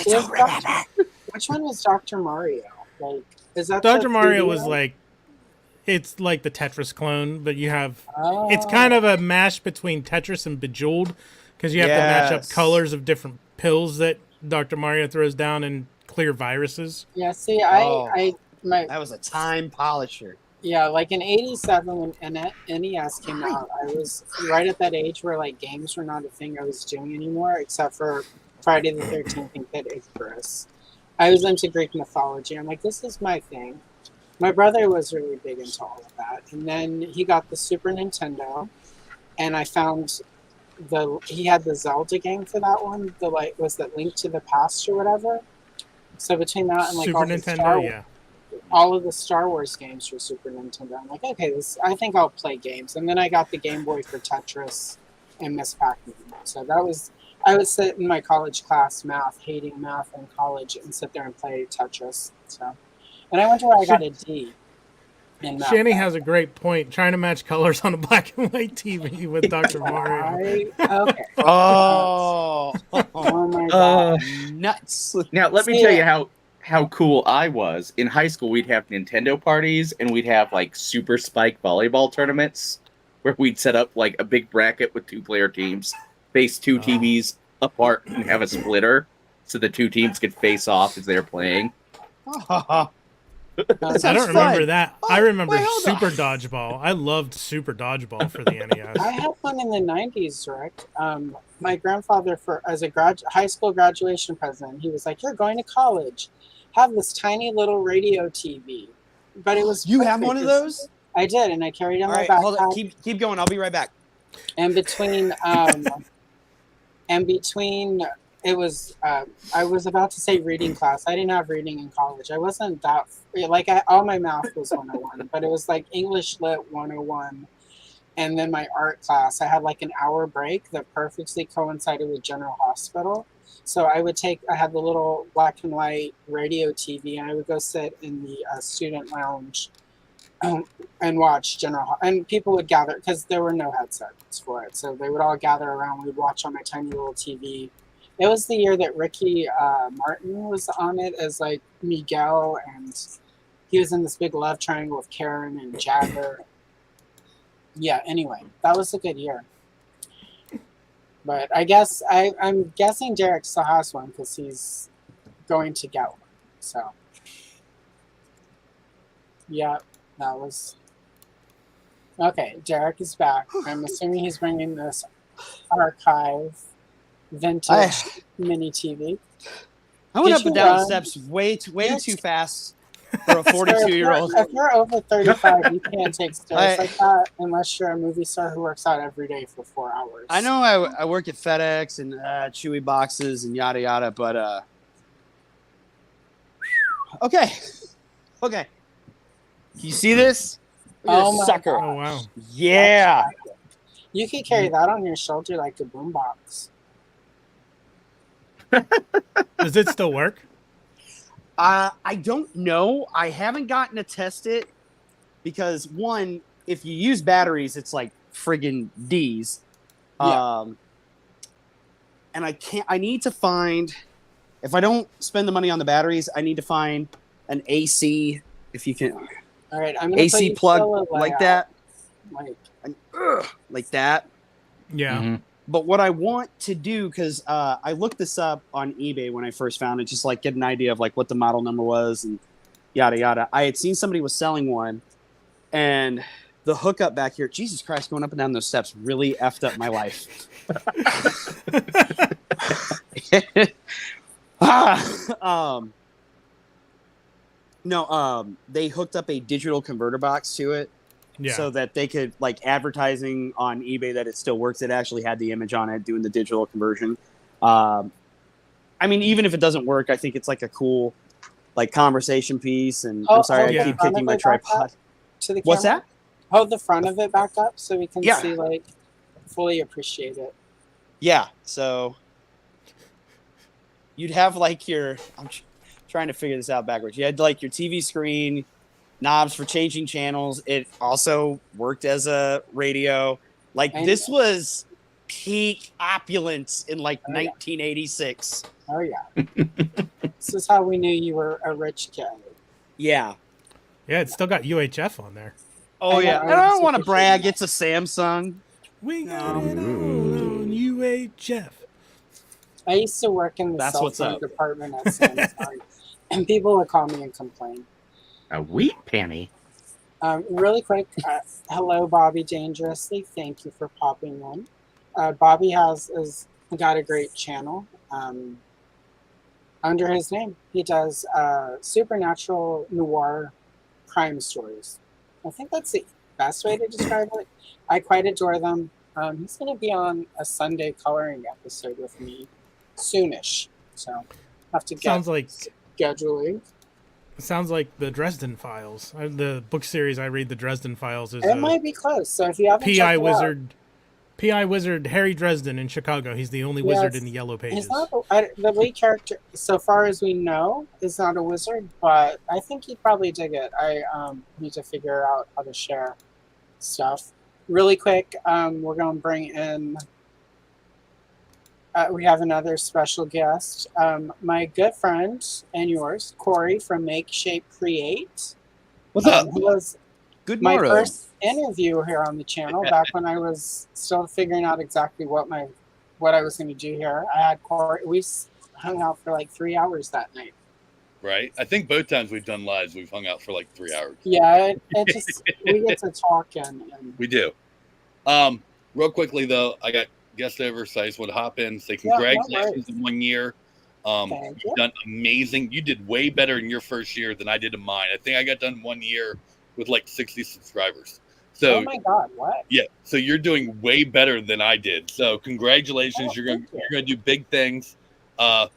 S1: Which one was Dr. Mario? Like, is that
S2: Dr.
S1: the
S2: Mario
S1: 3D
S2: was
S1: one?
S2: like, it's like the Tetris clone, but you have
S1: Oh.
S2: it's kind of a mash between Tetris and Bejeweled because you have to match up
S3: Yes.
S2: colors of different pills that Dr. Mario throws down and clear viruses.
S1: Yeah. See,
S3: That was a time polisher.
S1: Yeah, like in '87 when NES came out, I was right at that age where like games were not a thing I was doing anymore, except for Friday the 13th and Kid Icarus. I was into Greek mythology. I'm like, this is my thing. My brother was really big into all of that, and then he got the Super Nintendo, and I found he had the Zelda game for that one. The like was that Link to the Past or whatever. So between that and like
S2: Super
S1: all the
S2: Nintendo, yeah.
S1: all of the Star Wars games for Super Nintendo. I'm like, okay, I think I'll play games. And then I got the Game Boy for Tetris and Miss Pac-Man. So I would sit in my college class, hating math in college, and sit there and play Tetris. So, and I wonder why I got a D in math.
S2: Shanny has a great point. Trying to match colors on a black and white TV with Dr. Mario.
S1: Okay.
S3: Oh,
S1: Oh my god.
S3: nuts!
S4: Now let me
S1: See,
S4: tell you how cool I was. In high school, we'd have Nintendo parties, and we'd have like super spike volleyball tournaments where we'd set up like a big bracket with 2-player teams, face two TVs apart, and have a splitter so the two teams could face off as they're playing.
S2: I
S3: sounds
S2: don't remember
S3: fun.
S2: that. I remember
S3: wait, hold
S2: Super Dodgeball. I loved Super Dodgeball for the NES.
S1: I had one in the '90s, Rick. My grandfather, as a high school graduation present, he was like, "You're going to college. Have this tiny little radio TV." But it was
S3: You have
S1: perfect.
S3: one of those?
S1: I did, and I carried it on
S3: All
S1: my
S3: right,
S1: backpack.
S3: hold on. Keep going. I'll be right back.
S1: And between it was I was about to say reading class. I didn't have reading in college. I wasn't that like all my math was 101, but it was like English Lit 101, and then my art class. I had like an hour break that perfectly coincided with General Hospital. So I had the little black and white radio TV, and I would go sit in the student lounge and watch and people would gather because there were no headsets for it, so they would all gather around. We'd watch on my tiny little TV. It was the year that Ricky Martin was on it as like Miguel, and he was in this big love triangle with Karen and Jagger. Yeah, anyway, that was a good year. But I guess I'm guessing Derek still has one because he's going to get one. So yeah. That was okay. Derek is back. I'm assuming he's bringing this archive vintage mini TV.
S3: I went
S1: Did
S3: up and
S1: you
S3: down the
S1: run?
S3: steps way
S1: Yes.
S3: too fast for a 42-year-old.
S1: If you're over 35, you can't take stairs
S3: I-
S1: like that unless you're a movie star who works out every day for 4 hours.
S3: I know I work at FedEx and Chewy boxes and yada yada, but okay. You see this? Look at
S1: Oh
S3: this
S1: my
S3: sucker!
S2: Oh, wow.
S3: Yeah.
S1: You could carry that on your shoulder like a boombox.
S2: Does it still work?
S3: I don't know. I haven't gotten to test it because one, if you use batteries, it's like friggin' D's.
S1: Yeah.
S3: And I need to find, if I don't spend the money on the batteries, I need to find an AC, if you can,
S1: All right, I'm gonna put
S3: AC
S1: you
S3: plug
S1: still a
S3: like
S1: layout,
S3: that,
S1: Like,
S3: like that.
S2: Yeah.
S4: Mhm.
S3: But what I want to do, because I looked this up on eBay when I first found it, just like get an idea of like what the model number was and yada yada. I had seen somebody was selling one, and the hookup back here, Jesus Christ, going up and down those steps really effed up my life. They hooked up a digital converter box to it.
S2: Yeah.
S3: So that they could, like, advertising on eBay that it still works. It actually had the image on it doing the digital conversion. I mean, even if it doesn't work, I think it's like a cool, like, conversation piece. And I'm sorry, I keep kicking my tripod.
S1: To the
S3: What's
S1: camera?
S3: that?
S1: Hold the front of it back up so we can
S3: Yeah.
S1: see, like, fully appreciate it.
S3: Yeah. So you'd have, like, your, I'm trying to figure this out backwards. You had, like, your TV screen, knobs for changing channels. It also worked as a radio. Like, this was peak opulence in, like, 1986.
S1: Oh, yeah. This is how we knew you were a rich kid.
S3: Yeah.
S2: Yeah, it's still got UHF on there.
S3: Oh, yeah. And I don't want to brag. It's a Samsung.
S2: We got it on UHF.
S1: I used to work in the cell phone department at Samsung, and people would call me and complain.
S4: A wheat penny.
S1: Really quick, hello, Bobby Dangerously. Thank you for popping in. Bobby has got a great channel under his name. He does supernatural noir crime stories. I think that's the best way to describe it. I quite adore them. He's going to be on a Sunday coloring episode with me soonish, so have to get scheduling.
S2: Sounds like the Dresden Files. The book series I read, the Dresden Files, is
S1: it might be close. So if you haven't
S2: PI
S1: checked
S2: wizard, PI wizard Harry Dresden in Chicago. He's the only wizard in the Yellow Pages.
S1: He's not the lead character, so far as we know, is not a wizard, but I think he'd probably dig it. I need to figure out how to share stuff. Really quick, we're going to bring in. We have another special guest, my good friend and yours, Corey from Make Shape Create.
S3: What's up?
S1: Who was
S3: my
S1: first interview here on the channel back when I was still figuring out exactly what I was going to do here. I had Corey. We hung out for like 3 hours that night.
S5: Right. I think both times we've done lives, we've hung out for like 3 hours.
S1: Yeah, it just we get to talk and
S5: we do. Real quickly though, I got guest over, so I just want to hop in, say congratulations on 1 year. You've done amazing. You did way better in your first year than I did in mine. I think I got done 1 year with like 60 subscribers. So
S1: oh my god, what?
S5: Yeah, so you're doing way better than I did. So congratulations. You're gonna do big things. I'm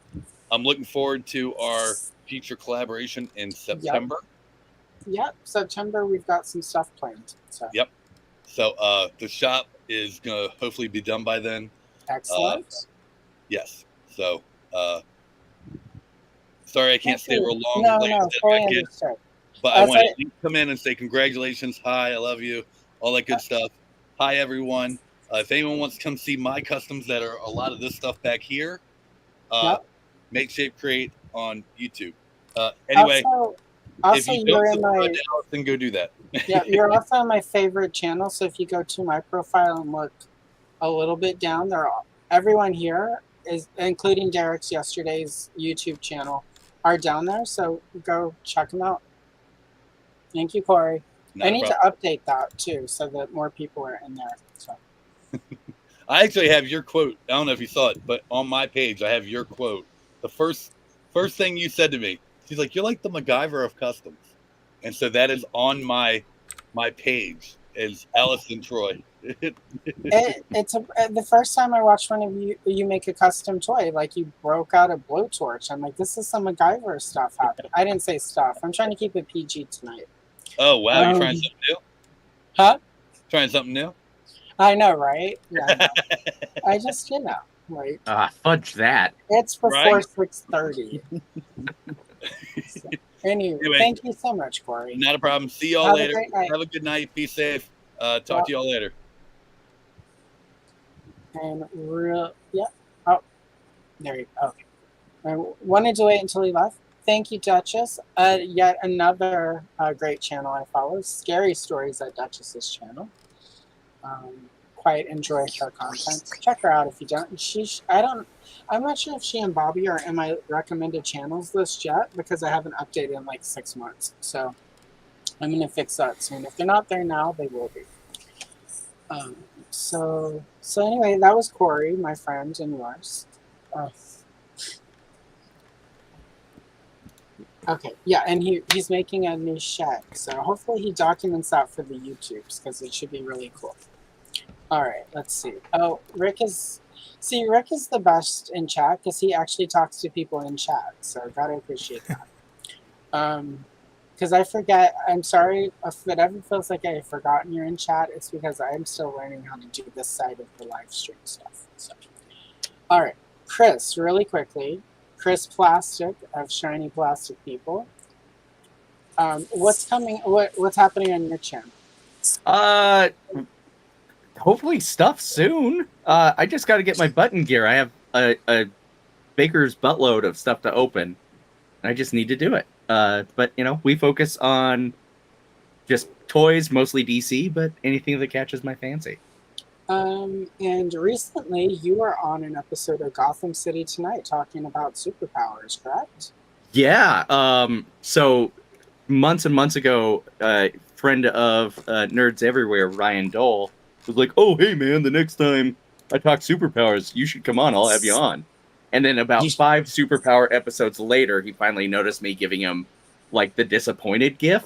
S5: looking forward to our future collaboration in September.
S1: Yep, September we've got some stuff planned. So.
S5: Yep. So the shop is gonna hopefully be done by then.
S1: Excellent.
S5: Yes. So sorry I can't stay real long.
S1: No, fully understood.
S5: But I want to come in and say congratulations. Hi, I love you. All that good stuff. Hi, everyone. If anyone wants to come see my customs that are a lot of this stuff back here, Make Shape Create on YouTube. Anyway,
S1: also
S5: if you
S1: you're
S5: don't
S1: in my
S5: then go do that.
S1: yeah, you're also on my favorite channel. So if you go to my profile and look a little bit down, everyone here is, including Derek's yesterday's YouTube channel, are down there. So go check them out. Thank you, Corey. I need to update that too, so that more people are in there. So.
S5: I actually have your quote. I don't know if you saw it, but on my page, I have your quote. The first thing you said to me, she's like, "You're like the MacGyver of customs," and so that is on my page. Is Allison Troy?
S1: It's the first time I watched one of you make a custom toy. Like you broke out a blowtorch. I'm like, this is some MacGyver stuff happening. I didn't say stuff. I'm trying to keep it PG tonight.
S5: Oh wow, you trying something new?
S1: Huh?
S5: Trying something new?
S1: I know, right? Yeah. I just like
S4: fudge that.
S1: It's before 6:30. So, anyway, thank you so much, Corey.
S5: Not a problem. See y'all later. Have a good night. Be safe. Talk to y'all later.
S1: And oh, there you go. Okay. I wanted to wait until he left. Thank you, Duchess. Yet another great channel I follow. Scary Stories at Duchess's channel. Quite enjoy her content. Check her out if you don't. I'm not sure if she and Bobby are in my recommended channels list yet because I haven't updated in like 6 months. So I'm gonna fix that soon. If they're not there now, they will be. So anyway, that was Corey, my friend, and yours. Okay, yeah, and he's making a new shed, so hopefully he documents that for the YouTubes because it should be really cool. All right, let's see. Oh, Rick is the best in chat because he actually talks to people in chat, so gotta appreciate that. Because I forget. I'm sorry if it ever feels like I've forgotten you're in chat. It's because I'm still learning how to do this side of the live stream stuff. So, all right, Chris, really quickly. Chris Plastic of Shiny Plastic People. What's coming? What's happening on your channel?
S4: Hopefully stuff soon. I just got to get my button gear. I have a baker's buttload of stuff to open. I just need to do it. But we focus on just toys, mostly DC, but anything that catches my fancy.
S1: And recently you were on an episode of Gotham City Tonight talking about superpowers, correct?
S4: Yeah. So months and months ago, a friend of Nerds Everywhere, Ryan Dole, was like, "Oh, hey man, the next time I talk superpowers, you should come on. I'll have you on." And then about 5 superpower episodes later, he finally noticed me giving him like the disappointed gif,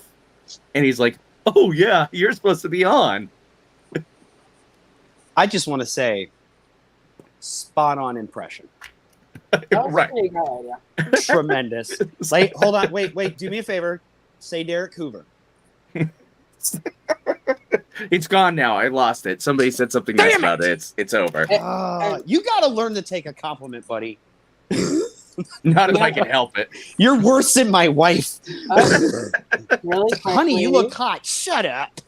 S4: and he's like, "Oh yeah, you're supposed to be on."
S3: I just want to say, spot on impression.
S4: Right.
S3: Tremendous. Like, hold on, wait. Do me a favor. Say Derek Hoover.
S4: It's gone now. I lost it. Somebody said something nice about it. It's over.
S3: You got to learn to take a compliment, buddy.
S4: Not if I can help it.
S3: You're worse than my wife.
S1: Really,
S3: honey, you look hot. Shut up.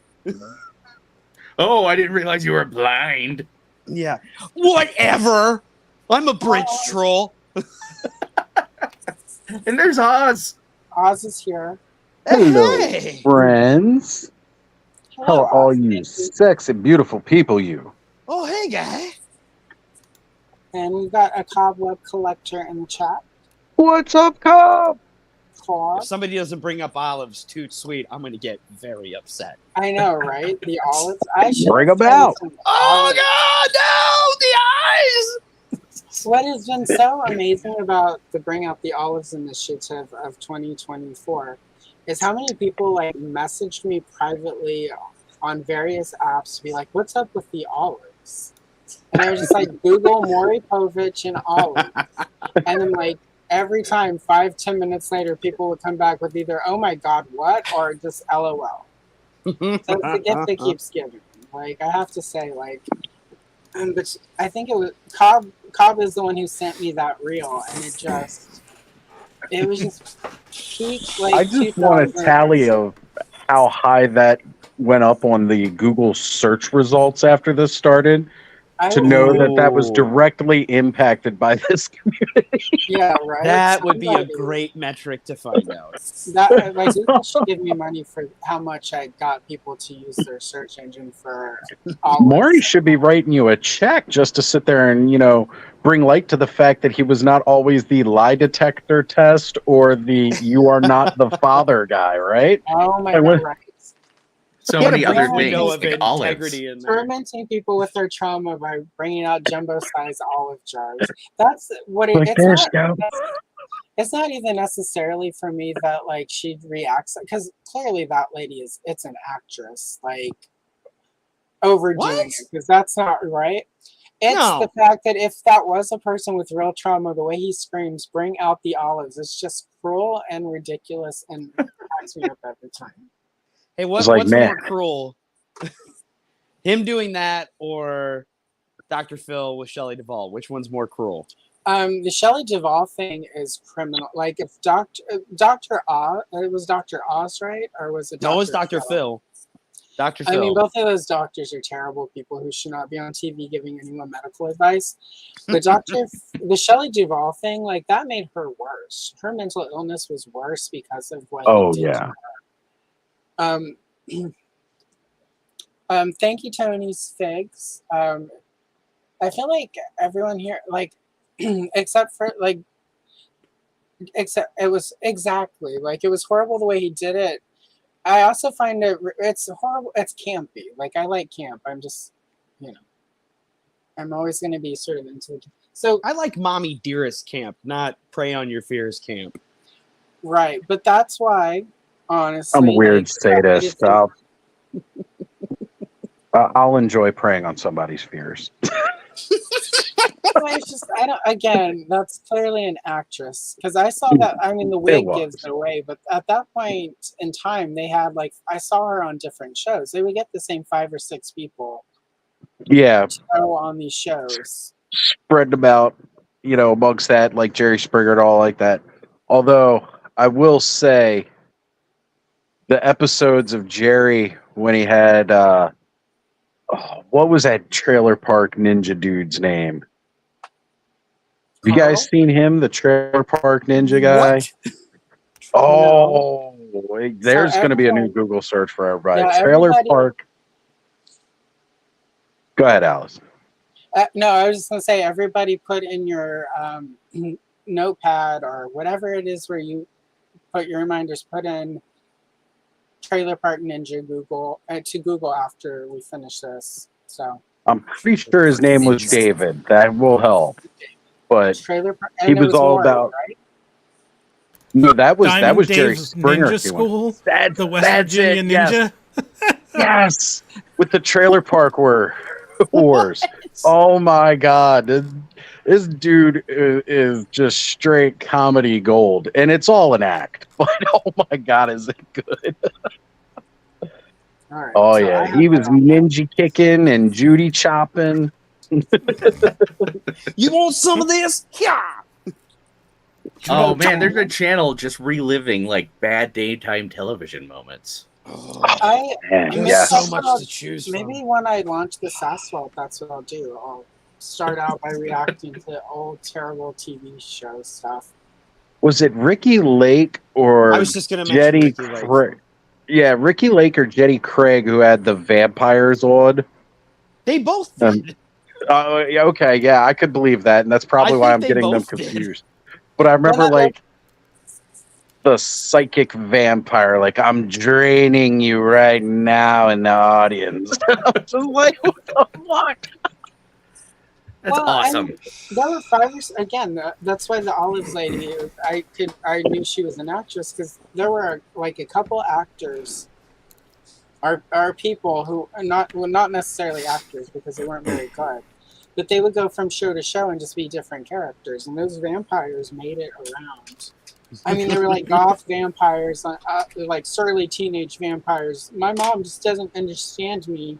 S4: Oh, I didn't realize you were blind.
S3: Yeah. Whatever. I'm a bridge troll.
S4: And there's Oz.
S1: Oz is here.
S6: Hello,
S3: Hey.
S6: friends. How are all you sexy, beautiful people, you?
S3: Oh, hey, guy.
S1: And we've got a cobweb collector in the chat.
S6: What's up, Cobb?
S3: If somebody doesn't bring up olives too sweet, I'm going to get very upset.
S1: I know, right? The olives. I should
S6: bring them out.
S3: Oh, God, no! The eyes!
S1: What has been so amazing about the Bring Out the Olives initiative of 2024 is how many people like messaged me privately on various apps to be like, "What's up with the olives?" And I was just like, "Google Maury Povich and olives," and then like every time, 5-10 minutes later, people would come back with either "Oh my God, what?" or just "LOL." So it's the gift that keeps giving. Like I have to say, like, but I think it was Cobb is the one who sent me that reel, and it was just peak. Like
S6: I just want a tally of how high that went up on the Google search results after this started. To know that was directly impacted by this community.
S1: Yeah, right.
S3: That would be a great metric to find out.
S1: That like people should give me money for how much I got people to use their search engine for.
S6: Maury should be writing you a check just to sit there and bring light to the fact that he was not always the lie detector test or the "you are not the father" guy, right?
S1: Oh my God! Right.
S4: So many other things,
S3: like
S4: olives.
S1: Tormenting people with their trauma by bringing out jumbo-sized olive jars. That's what it's not even necessarily for me that like she reacts, because clearly that lady it's an actress, like overdoing it, because that's not right. It's the fact that if that was a person with real trauma, the way he screams, "Bring out the olives," it's just cruel and ridiculous and cracks me up every time.
S3: Hey, what's more cruel? Him doing that or Dr. Phil with Shelley Duvall? Which one's more cruel?
S1: The Shelley Duvall thing is criminal. Like if Dr. Oz, it was Dr. Oz, right? Or was it?
S3: No, it was Dr. Phil. Dr. Phil.
S1: I mean, both of those doctors are terrible people who should not be on TV giving anyone medical advice. But the Shelley Duvall thing, like that made her worse. Her mental illness was worse because of what he did to her. Thank you, Tony's Figs. I feel like everyone here, like, except it was exactly like it was horrible the way he did it, I also find it's horrible. It's campy. Like I like camp. I'm just, I'm always going to be sort of into it. So
S3: I like Mommy Dearest camp, not Prey on Your Fears camp.
S1: right, but that's why, honestly,
S6: I'm a weird
S1: like,
S6: sadist. I'll enjoy preying on somebody's fears.
S1: It's just again, that's clearly an actress because I saw that. I mean, the wig gives it away, but at that point in time, they had I saw her on different shows. They would get the same 5 or 6 people.
S6: Yeah,
S1: to go on these shows.
S6: Spread them out, amongst that, like Jerry Springer and all like that. Although I will say, the episodes of Jerry when he had what was that trailer park ninja dude's name? You
S1: Karl?
S6: guys seen him, the trailer park ninja guy?
S3: What?
S6: Oh, there's going to be a new Google search for everybody.
S1: Yeah,
S6: trailer park. Go ahead, Alice.
S1: No, I was just going to say, everybody put in your notepad or whatever it is where you put your reminders, put in Trailer Park Ninja to Google after we finish this. So
S6: I'm pretty sure his name was David. That will help. But
S1: Trailer Park,
S6: he was all
S1: Warrior,
S6: about.
S1: Right?
S6: No, that was
S2: Diamond
S6: Jerry
S2: Dave's
S6: Springer.
S2: Ninja School.
S6: That's
S2: the West Virginia Ninja.
S6: Yes, with the trailer park wars. Oh my God, this dude is just straight comedy gold, and it's all an act. But oh my God, is it good?
S1: All right,
S6: oh
S1: so
S6: yeah, he was ninja kicking and Judy chopping.
S3: You want some of this? Yeah.
S4: Oh man, there's a channel just reliving bad daytime television moments.
S3: There's so much to choose from.
S1: Maybe when I launch the Saswell, that's what I'll do. I'll start out by reacting to old terrible TV show stuff.
S6: Was it Ricky Lake or
S3: I was just gonna
S6: Jetty Craig? Yeah, Ricky Lake or Jetty Craig who had the vampires on.
S3: They both did.
S6: Okay, yeah, I could believe that, and that's probably why I'm getting them confused. But I remember the psychic vampire, I'm draining you right now in the audience. I was just like, what the fuck?
S4: That's awesome.
S1: There were 5 again. That's why the Olives lady. I knew she was an actress because there were a couple actors, are people who are not necessarily actors because they weren't very good, but they would go from show to show and just be different characters, and those vampires made it around. I mean, they were goth vampires, surly teenage vampires. My mom just doesn't understand me.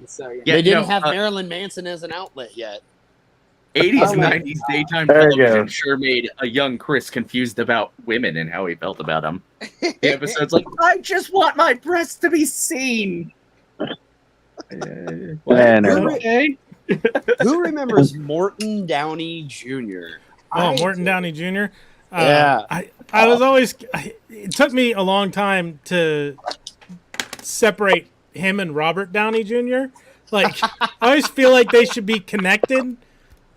S1: So,
S3: they didn't have Marilyn Manson as an outlet yet.
S4: 80s, 90s daytime television sure made a young Chris confused about women and how he felt about them. The episode's I just want my breasts to be seen.
S3: Who remembers Morton Downey Jr.?
S2: Oh, Morton Downey Jr.
S3: Yeah.
S2: I was always. It took me a long time to separate him and Robert Downey Jr. I always feel like they should be connected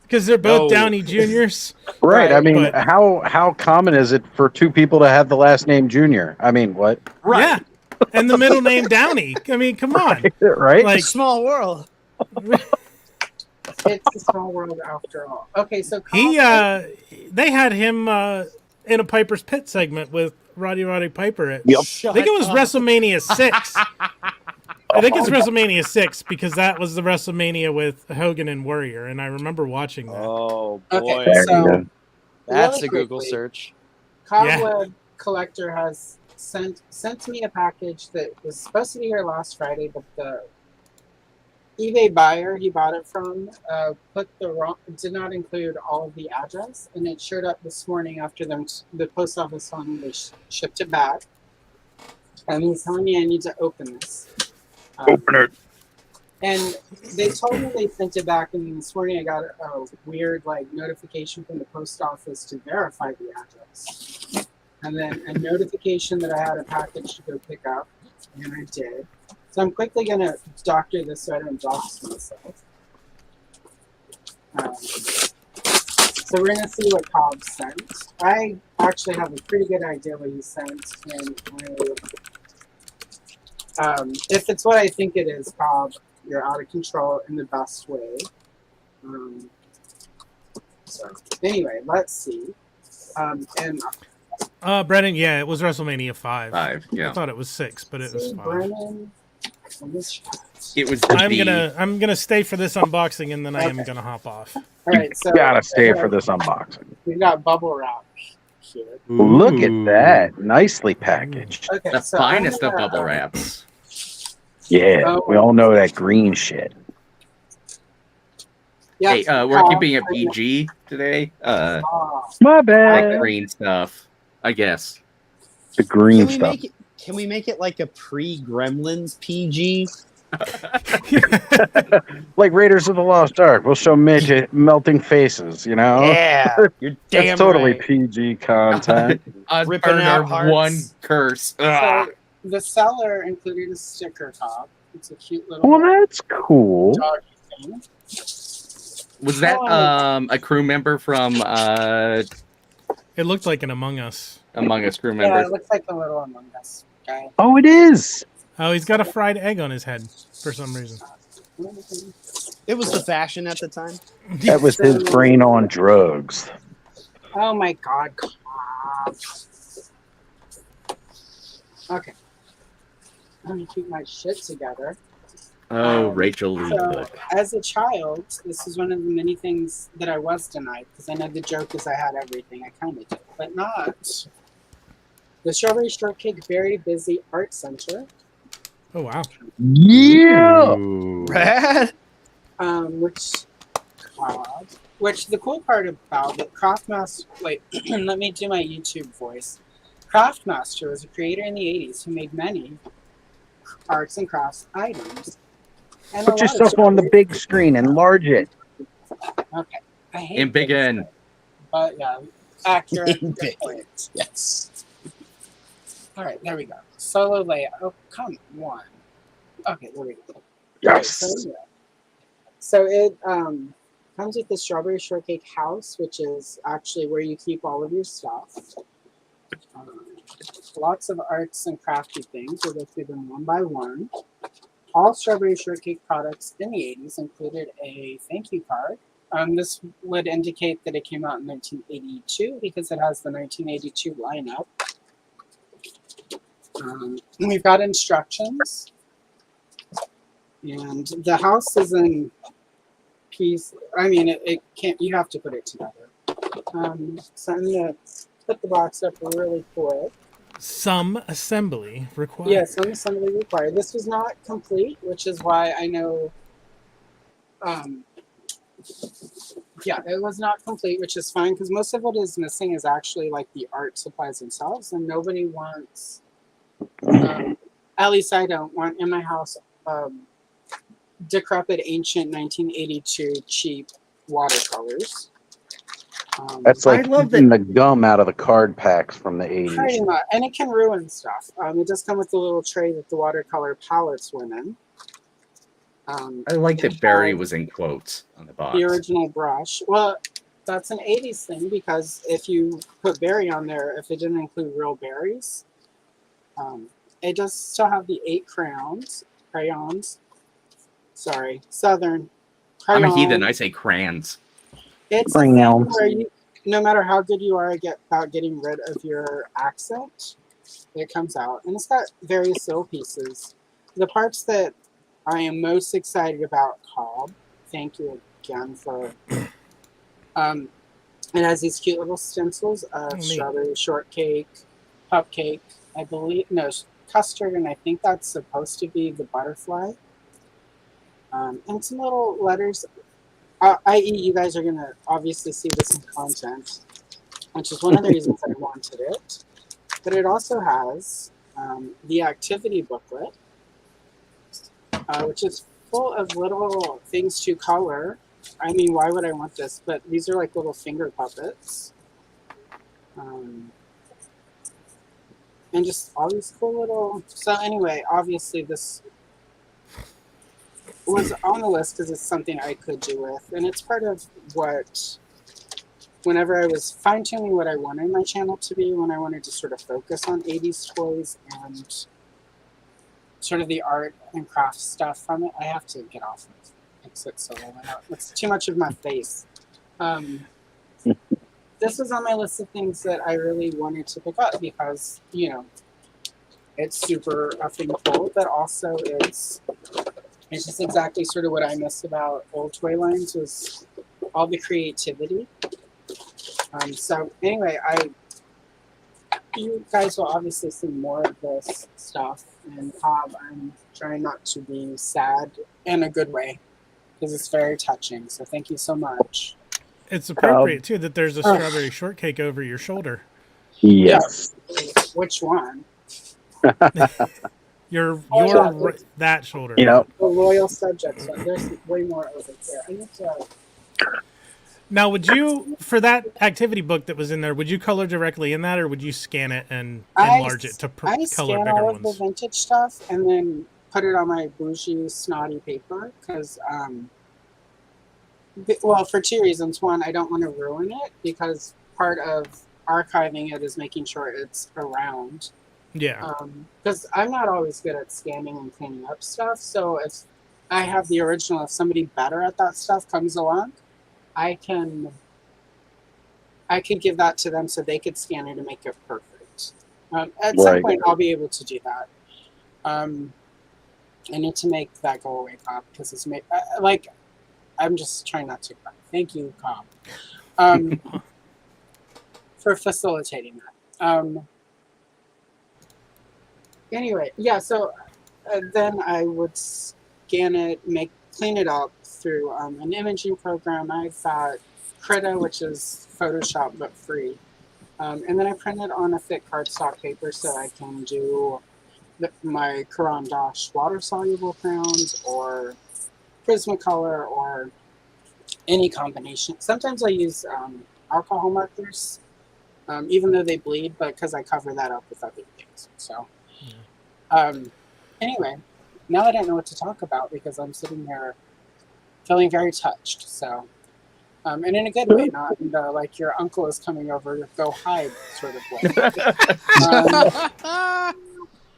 S2: because they're both Downey Juniors.
S6: Right. I mean, how common is it for 2 people to have the last name Jr.? I mean, what?
S2: Right. Yeah. And the middle name Downey. I mean, come on.
S6: Right?
S3: Small world.
S1: It's a small world after all. Okay, so
S2: they had him in a Piper's Pit segment with Roddy Piper. I think it was WrestleMania 6. I think it's WrestleMania 6 because that was the WrestleMania with Hogan and Warrior, and I remember watching that.
S3: Oh boy,
S1: okay, so
S3: that's a Google search.
S1: Cobweb Collector has sent me a package that was supposed to be here last Friday, but the eBay buyer he bought it from did not include all of the address, and it showed up this morning after the post office on they shipped it back, and he's telling me I need to open this.
S6: Open it.
S1: And they told me they sent it back, and this morning I got a weird notification from the post office to verify the address, and then a notification that I had a package to go pick up, and I did. So I'm quickly going to doctor this so I don't dox myself. So we're gonna see what Cobb sent. I actually have a pretty good idea what he sent, and if it's what I think it is, Cobb, you're out of control in the best way. So anyway, let's see. And
S2: Brennan, yeah, it was WrestleMania 5.
S4: 5, yeah.
S2: I thought it was 6, but it was 5.
S1: Brennan, on this chat.
S4: It was.
S2: I'm gonna stay for this unboxing, and then I am gonna hop off.
S1: All right, so
S6: Gotta stay for this unboxing.
S1: we've got bubble wrap here.
S6: Look at that. Nicely packaged.
S1: Okay,
S4: The
S1: so
S4: finest
S1: I'm
S4: of
S1: gonna,
S4: bubble wraps.
S6: Yeah, we all know that green shit.
S1: Yeah,
S4: Hey, we're keeping it PG today.
S1: Ah,
S6: My
S4: Like
S6: bad.
S4: green stuff, I guess.
S6: The green
S3: Can we
S6: stuff.
S3: make it? Can we make it like a pre-Gremlins PG?
S6: Like Raiders of the Lost Ark. We'll show midget melting faces, you know?
S3: Yeah, you're damn
S6: That's totally
S3: right.
S6: PG content.
S3: Ripping out
S4: Unearned
S3: hearts.
S4: one curse. Ugh.
S1: so the seller included a sticker top. It's a cute little
S6: Well, that's cool.
S1: doggy thing.
S4: Was that a crew member from
S2: It looked like an Among Us.
S4: Among Us crew
S1: Yeah,
S4: member?
S1: it looks like a little Among Us guy.
S6: Oh, it is.
S2: Oh, he's got a fried egg on his head for some reason.
S3: It was the fashion at the time.
S6: That was his brain on drugs.
S1: Oh my god. Cobb. Okay. Let me keep my shit together.
S4: Oh, Rachel Lee
S1: So,
S4: Cook.
S1: as a child, this is one of the many things that I was denied, because I know the joke is I had everything. I kind of did, but not. The Strawberry Shortcake Very Busy Art Center,
S2: Oh wow.
S6: Yeah.
S3: Brad.
S1: which the cool part about it, Craftmaster, wait, let me do my YouTube voice. Craftmaster was a creator in the 80s who made many arts and crafts items. And a
S6: Put
S1: lot of
S6: yourself on the big screen, enlarge it.
S1: Okay. I hate
S4: In Big
S1: this,
S4: N.
S1: But yeah, accurate.
S3: In
S1: Good
S3: Big
S1: point.
S3: Yes.
S1: All right, there we go. Solo layout. Oh, come on. Okay, there we go.
S6: Yes.
S1: So it comes with the Strawberry Shortcake House, which is actually where you keep all of your stuff. Lots of arts and crafty things. We'll go through them one by one. All Strawberry Shortcake products in the 80s included a thank you card. This would indicate that it came out in 1982 because it has the 1982 lineup. We've got instructions. And the house is in piece. I mean, it can't, you have to put it together. So I'm going to put the box up really quick.
S2: Some assembly required.
S1: Yes, some assembly required. This was not complete, which is why I know. Yeah, it was not complete, which is fine because most of what is missing is actually like the art supplies themselves, and nobody wants. At least I don't want in my house decrepit, ancient 1982 cheap watercolors.
S6: That's like
S4: I love
S6: eating the gum out of the card packs from the
S1: Pretty
S6: 80s.
S1: much, and it can ruin stuff. It does come with a little tray that the watercolor palettes went in.
S4: I like that Barry was in quotes on the box.
S1: The original brush. Well, that's an 80s thing because if you put berry on there, if it didn't include real berries, it does still have the 8 crayons. Sorry, Southern.
S4: I'm a
S1: Crayon.
S4: heathen. I say crayons.
S1: It's a thing
S6: Crayons.
S1: where you, no matter how good you are about getting rid of your accent, it comes out. And it's got various little pieces. The parts that I am most excited about, Cobb, thank you again for... it has these cute little stencils of strawberry shortcake, cupcake, I believe, no, custard, and I think that's supposed to be the butterfly. And some little letters, i.e. you guys are going to obviously see this in content, which is one of the reasons I wanted it. But it also has the activity booklet, which is full of little things to color. I mean, why would I want this? But these are like little finger puppets. And just all these cool little... So anyway, obviously this was on the list because it's something I could do with. And it's part of what whenever I was fine-tuning what I wanted my channel to be, when I wanted to sort of focus on 80s toys and sort of the art and craft stuff from it, I have to get off of Exit Solo. It's too much of my face. This was on my list of things that I really wanted to pick up because, you know, it's super effing cool, but also it's just exactly sort of what I missed about old toy lines was all the creativity. So anyway, you guys will obviously see more of this stuff, and I'm trying not to be sad in a good way because it's very touching. So thank you so much.
S2: It's appropriate too that there's a strawberry shortcake over your shoulder.
S6: Yes.
S1: Yeah. Which one?
S2: Your that shoulder.
S6: Yeah.
S1: The loyal subjects one. There's way more over there. I need to.
S2: Now, would you, for that activity book that was in there, would you color directly in that, or would you scan it and enlarge it to color bigger ones?
S1: I scan all of the vintage stuff and then put it on my bougie, snotty paper because, well, for two reasons. One, I don't want to ruin it because part of archiving it is making sure it's around.
S2: Yeah.
S1: Because I'm not always good at scanning and cleaning up stuff. So if I have the original, if somebody better at that stuff comes along, I could give that to them so they could scan it and make it perfect. At some point, I'll be able to do that. I need to make that go away, Cobb, because it's like I'm just trying not to cry. Thank you, Cobb, for facilitating that. Anyway, yeah. So then I would scan it, clean it up through an imaging program. I've got Krita, which is Photoshop but free, and then I print it on a thick cardstock paper so I can do my Karan Dash water-soluble crayons or Prismacolor or any combination. Sometimes I use alcohol markers, even though they bleed, but because I cover that up with other things. So, anyway, now I don't know what to talk about because I'm sitting here feeling very touched. So, and in a good way, not in the like your uncle is coming over to go hide sort of way.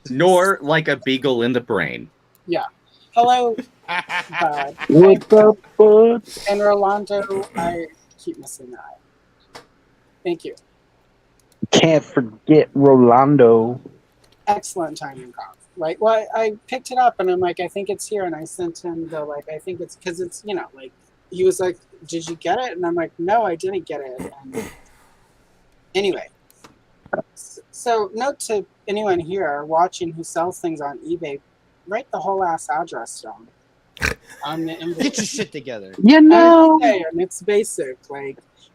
S4: Nor like a beagle in the brain.
S1: Yeah. Hello, bud.
S6: What's up, bud?
S1: And Rolando, I keep missing that. Thank you.
S6: Can't forget Rolando.
S1: Excellent timing, Cobb. Like, well, I picked it up and I'm like, I think it's here, and I sent him the I think it's because it's like he was like, did you get it? And I'm like, no, I didn't get it. And anyway, so note to anyone here watching who sells things on eBay, write the whole ass address down on the invoice.
S3: Get your shit together.
S6: You know,
S1: and it's basic,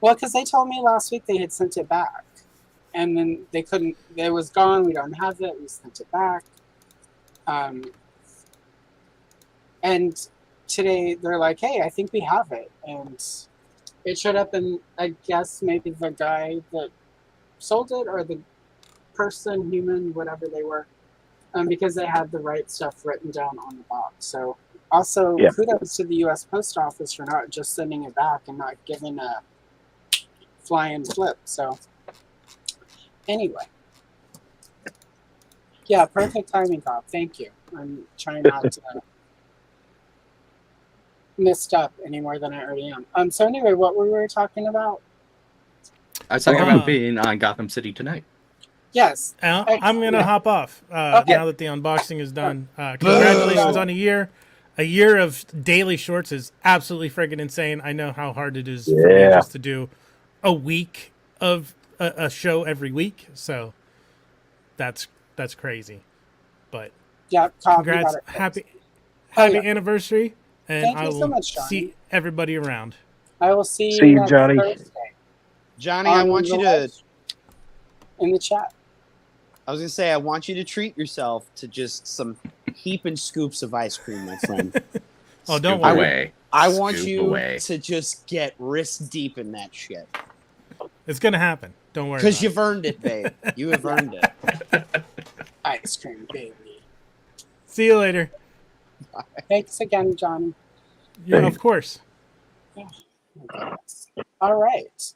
S1: because they told me last week they had sent it back, and then they couldn't. It was gone. We don't have it. We sent it back. And today they're like, hey, I think we have it. And it showed up, and I guess maybe the guy that sold it or the person, human, whatever they were, because they had the right stuff written down on the box. So also kudos to the U.S. Post Office for not just sending it back and not giving a flying flip. So anyway. Yeah, perfect timing, Cobb. Thank you. I'm trying not to messed up any more than I already am. So anyway, what were we talking about?
S4: I was talking about being on Gotham City tonight.
S1: Yes.
S2: I'm going to hop off now that the unboxing is done. Congratulations on a year. A year of daily shorts is absolutely friggin' insane. I know how hard it is for me just to do a week of a show every week. So that's crazy. But congrats. Happy anniversary. And
S1: Thank
S2: I
S1: you
S2: will
S1: so much, Johnny.
S2: see everybody around.
S1: I will see
S6: you Johnny.
S1: Thursday.
S3: Johnny, I want you to
S1: in the chat.
S3: I was gonna say I want you to treat yourself to just some heaping scoops of ice cream, my friend.
S2: Oh, don't worry.
S4: Away.
S3: I want you to just get wrist deep in that shit.
S2: It's gonna happen. Don't worry.
S3: Because you've earned it, babe. You have earned it.
S1: Ice cream, baby.
S2: See you later.
S1: Thanks again, Johnny.
S2: Yeah, of course.
S1: Yeah. All right.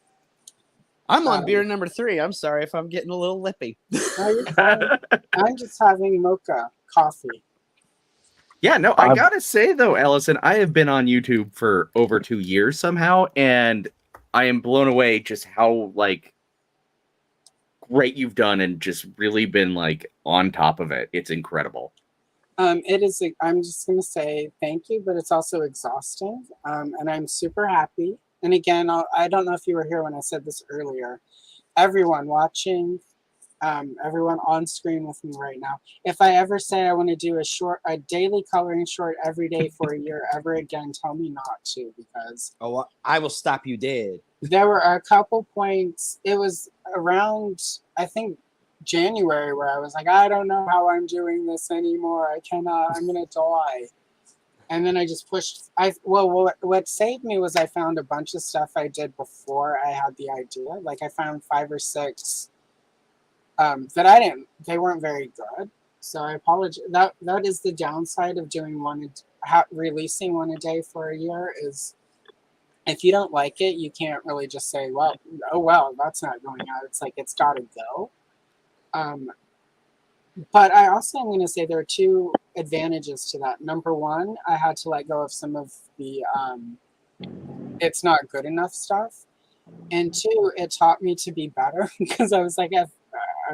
S3: I'm on beer number 3. I'm sorry if I'm getting a little lippy.
S1: No, you're fine. I'm just having mocha coffee.
S4: Yeah, no, I gotta say though, Allison, I have been on YouTube for over 2 years somehow, and I am blown away just how like great you've done and just really been like on top of it. It's incredible.
S1: It is. I'm just going to say thank you, but it's also exhausting, and I'm super happy. And again, I don't know if you were here when I said this earlier. Everyone watching, everyone on screen with me right now. If I ever say I want to do a daily coloring short every day for a year ever again, tell me not to, because
S3: I will stop you dead.
S1: There were a couple points. It was around, I think, January where I was like, I don't know how I'm doing this anymore. I cannot. I'm gonna die. And then I just pushed. What saved me was I found a bunch of stuff I did before I had the idea. Like I found 5 or 6 that I didn't. They weren't very good. So I apologize. That is the downside of doing releasing one a day for a year is. If you don't like it, you can't really just say, well, that's not going out. It's like, it's got to go. But I also am going to say there are 2 advantages to that. Number one, I had to let go of some of the it's not good enough stuff. And 2, it taught me to be better because I was like, I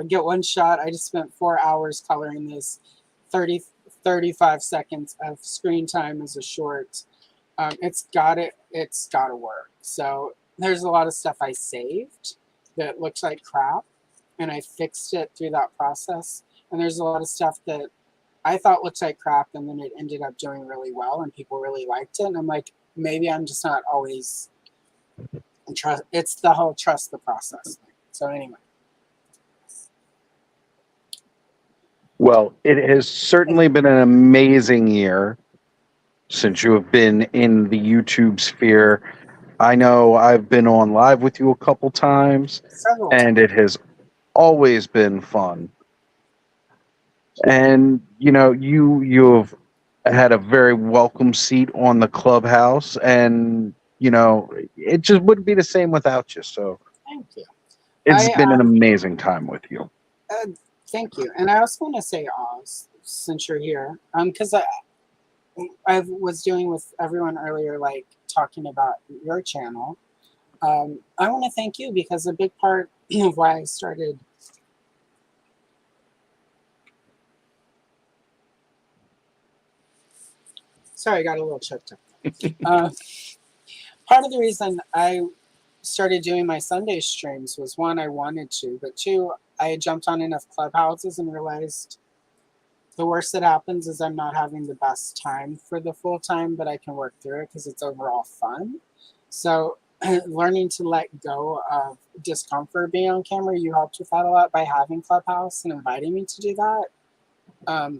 S1: get one shot. I just spent 4 hours coloring this 35 seconds of screen time as a short. It's got to work. So there's a lot of stuff I saved that looks like crap, and I fixed it through that process. And there's a lot of stuff that I thought looked like crap, and then it ended up doing really well, and people really liked it. And I'm like, maybe I'm just not always trust. It's the whole trust the process thing. So anyway.
S6: Well, it has certainly been an amazing year since you have been in the YouTube sphere. I know I've been on live with you a couple times, and it has always been fun. And you've had a very welcome seat on the clubhouse, and it just wouldn't be the same without you. So
S1: thank you.
S6: It's been an amazing time with you.
S1: Thank you. And I also want to say, since you're here, because I was doing with everyone earlier, like talking about your channel. I want to thank you because a big part of why I started. Sorry, I got a little choked up. Part of the reason I started doing my Sunday streams was 1, I wanted to, but 2, I had jumped on enough clubhouses and realized the worst that happens is I'm not having the best time for the full time, but I can work through it because it's overall fun. So learning to let go of discomfort being on camera, you helped with that a lot by having Clubhouse and inviting me to do that.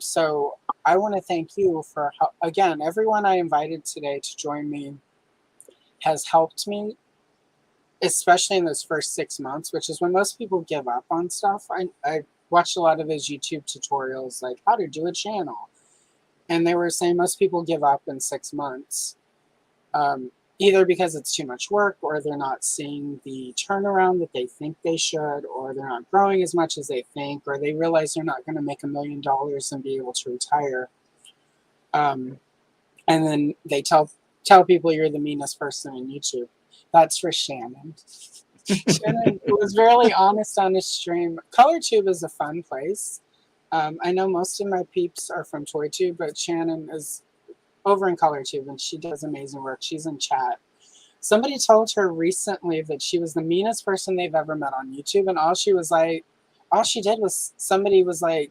S1: So I want to thank you for, again, everyone I invited today to join me has helped me, especially in those first 6 months, which is when most people give up on stuff. I watched a lot of those YouTube tutorials, like how to do a channel. And they were saying most people give up in 6 months, either because it's too much work, or they're not seeing the turnaround that they think they should, or they're not growing as much as they think, or they realize they're not going to make $1 million and be able to retire. And then they tell people you're the meanest person on YouTube. That's for Shannon. Shannon was really honest on his stream. ColorTube is a fun place. I know most of my peeps are from ToyTube, but Shannon is over in ColorTube, and she does amazing work. She's in chat. Somebody told her recently that she was the meanest person they've ever met on YouTube, and all she did was, somebody was like,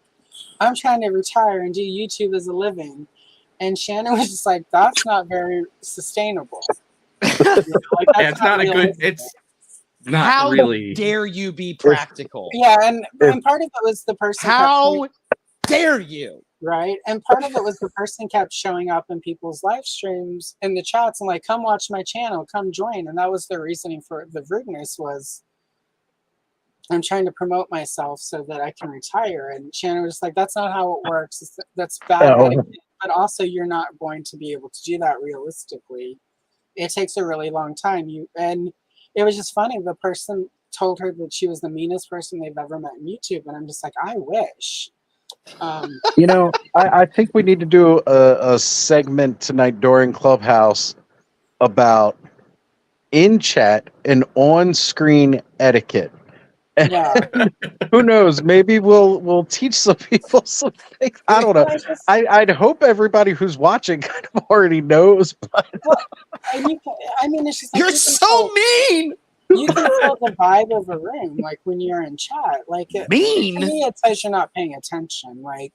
S1: I'm trying to retire and do YouTube as a living. And Shannon was just like, that's not very sustainable.
S4: It's not a good, it's not
S3: How
S4: really.
S3: How dare you be practical?
S1: Yeah, and part of it was the person.
S3: How dare you?
S1: Right, and part of it was the person kept showing up in people's live streams in the chats and like, come watch my channel, come join. And that was the reasoning for the rudeness was, I'm trying to promote myself so that I can retire. And Shannon was just like, that's not how it works. That's bad. But also, you're not going to be able to do that realistically. It takes a really long time. And it was just funny. The person told her that she was the meanest person they've ever met in YouTube, and I'm just like, I wish.
S6: You know, I think we need to do a segment tonight during Clubhouse about in chat and on-screen etiquette.
S1: Yeah.
S6: Who knows? Maybe we'll teach some people some things. I don't know. I'd hope everybody who's watching kind of already knows. But
S1: well, and I mean, it's just like,
S3: You're so mean.
S1: You can tell the vibe of a room, like when you're in chat. Like
S3: mean.
S1: To me, it says you're not paying attention. Like,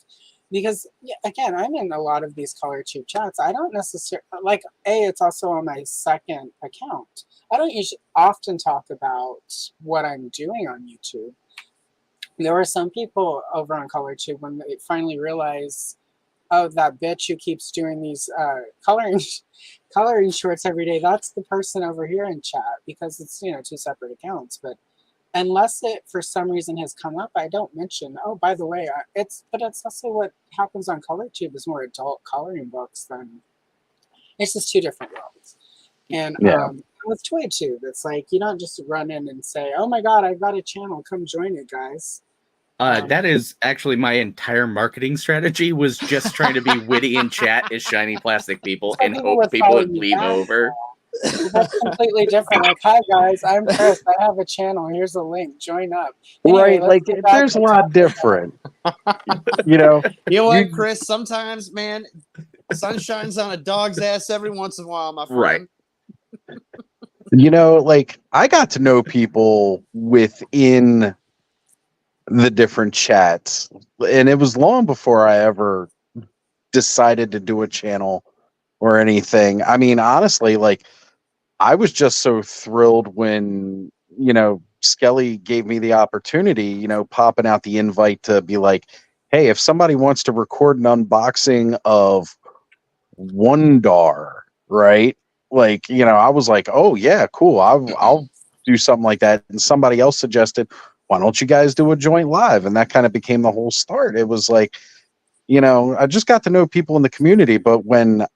S1: because again, I'm in a lot of these color tube chats. I don't necessarily like. It's also on my second account. I don't usually often talk about what I'm doing on YouTube. There were some people over on ColorTube when they finally realized, oh, that bitch who keeps doing these coloring shorts every day, that's the person over here in chat, because it's, you know, 2 separate accounts. But unless it for some reason has come up, I don't mention, oh, by the way, it's also what happens on ColorTube is more adult coloring books than, it's just 2 different worlds. And with ToyTube, it's like you don't just run in and say, oh my God, I've got a channel, come join it, guys.
S4: That is actually my entire marketing strategy, was just trying to be witty in chat as shiny plastic people and hope people would leave over.
S1: That's completely different. Like, hi guys, I'm Chris. I have a channel. Here's a link. Join up. Anyway,
S6: right, like there's a lot different. You know
S3: what, Chris? Sometimes, man, sun shines on a dog's ass every once in a while, my friend.
S4: Right.
S6: You know, like I got to know people within the different chats, and it was long before I ever decided to do a channel or anything. I mean, honestly, like I was just so thrilled when, you know, Skelly gave me the opportunity, you know, popping out the invite to be like, hey, if somebody wants to record an unboxing of Wondar, right? Like, you know, I was like, oh yeah, cool. I'll do something like that. And somebody else suggested, why don't you guys do a joint live? And that kind of became the whole start. It was like, you know, I just got to know people in the community. But when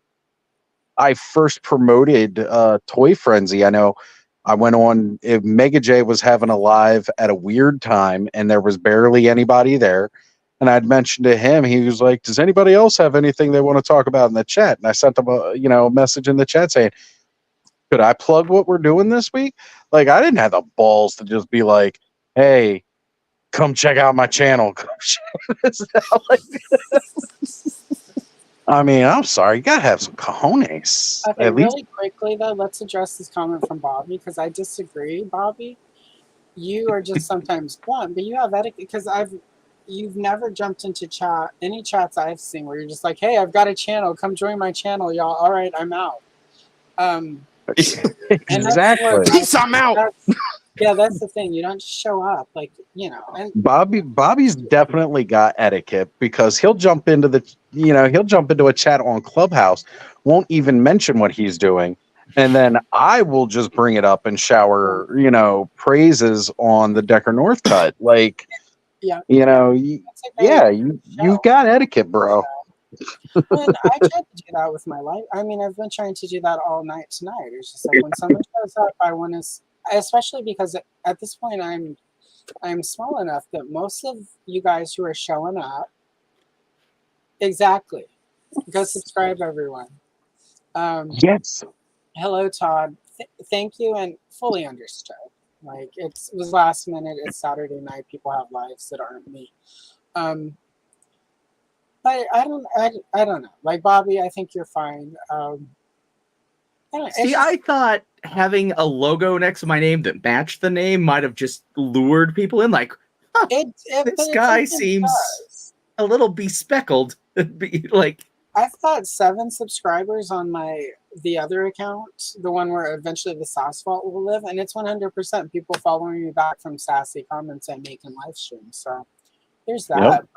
S6: I first promoted Toy Frenzy, I know I went on, if Mega J was having a live at a weird time and there was barely anybody there. And I'd mentioned to him, he was like, does anybody else have anything they want to talk about in the chat? And I sent them a, you know, message in the chat saying, could I plug what we're doing this week? Like, I didn't have the balls to just be like, hey, come check out my channel. I mean, I'm sorry. You got to have some cojones.
S1: Okay, really quickly, though, let's address this comment from Bobby, because I disagree, Bobby. You are just sometimes blunt, but you have etiquette, because you've never jumped into any chats I've seen where you're just like, hey, I've got a channel, come join my channel, y'all. All right, I'm out.
S6: Exactly.
S3: Peace, I'm out.
S1: That's the thing. You don't show up, like, you know. And
S6: Bobby's definitely got etiquette, because he'll jump into a chat on Clubhouse, won't even mention what he's doing, and then I will just bring it up and shower, you know, praises on the Decker North cut. Like, you know, you've got etiquette, bro.
S1: I tried to do that with my life. I mean, I've been trying to do that all night tonight. It's just like when someone shows up, I want to, especially because at this point I'm small enough that most of you guys who are showing up, exactly, go subscribe, everyone.
S6: Yes.
S1: Hello, Todd. Thank you, and fully understood. Like, it was last minute. It's Saturday night. People have lives that aren't me. But I don't know. Like, Bobby, I think you're fine.
S4: I thought having a logo next to my name that matched the name might have just lured people in. Like, huh, this guy seems a little bespeckled. Like,
S1: I've got 7 subscribers on the other account, the one where eventually the Sass Vault will live, and it's 100% people following me back from sassy comments I make in live streams. So there's that.
S6: Yep.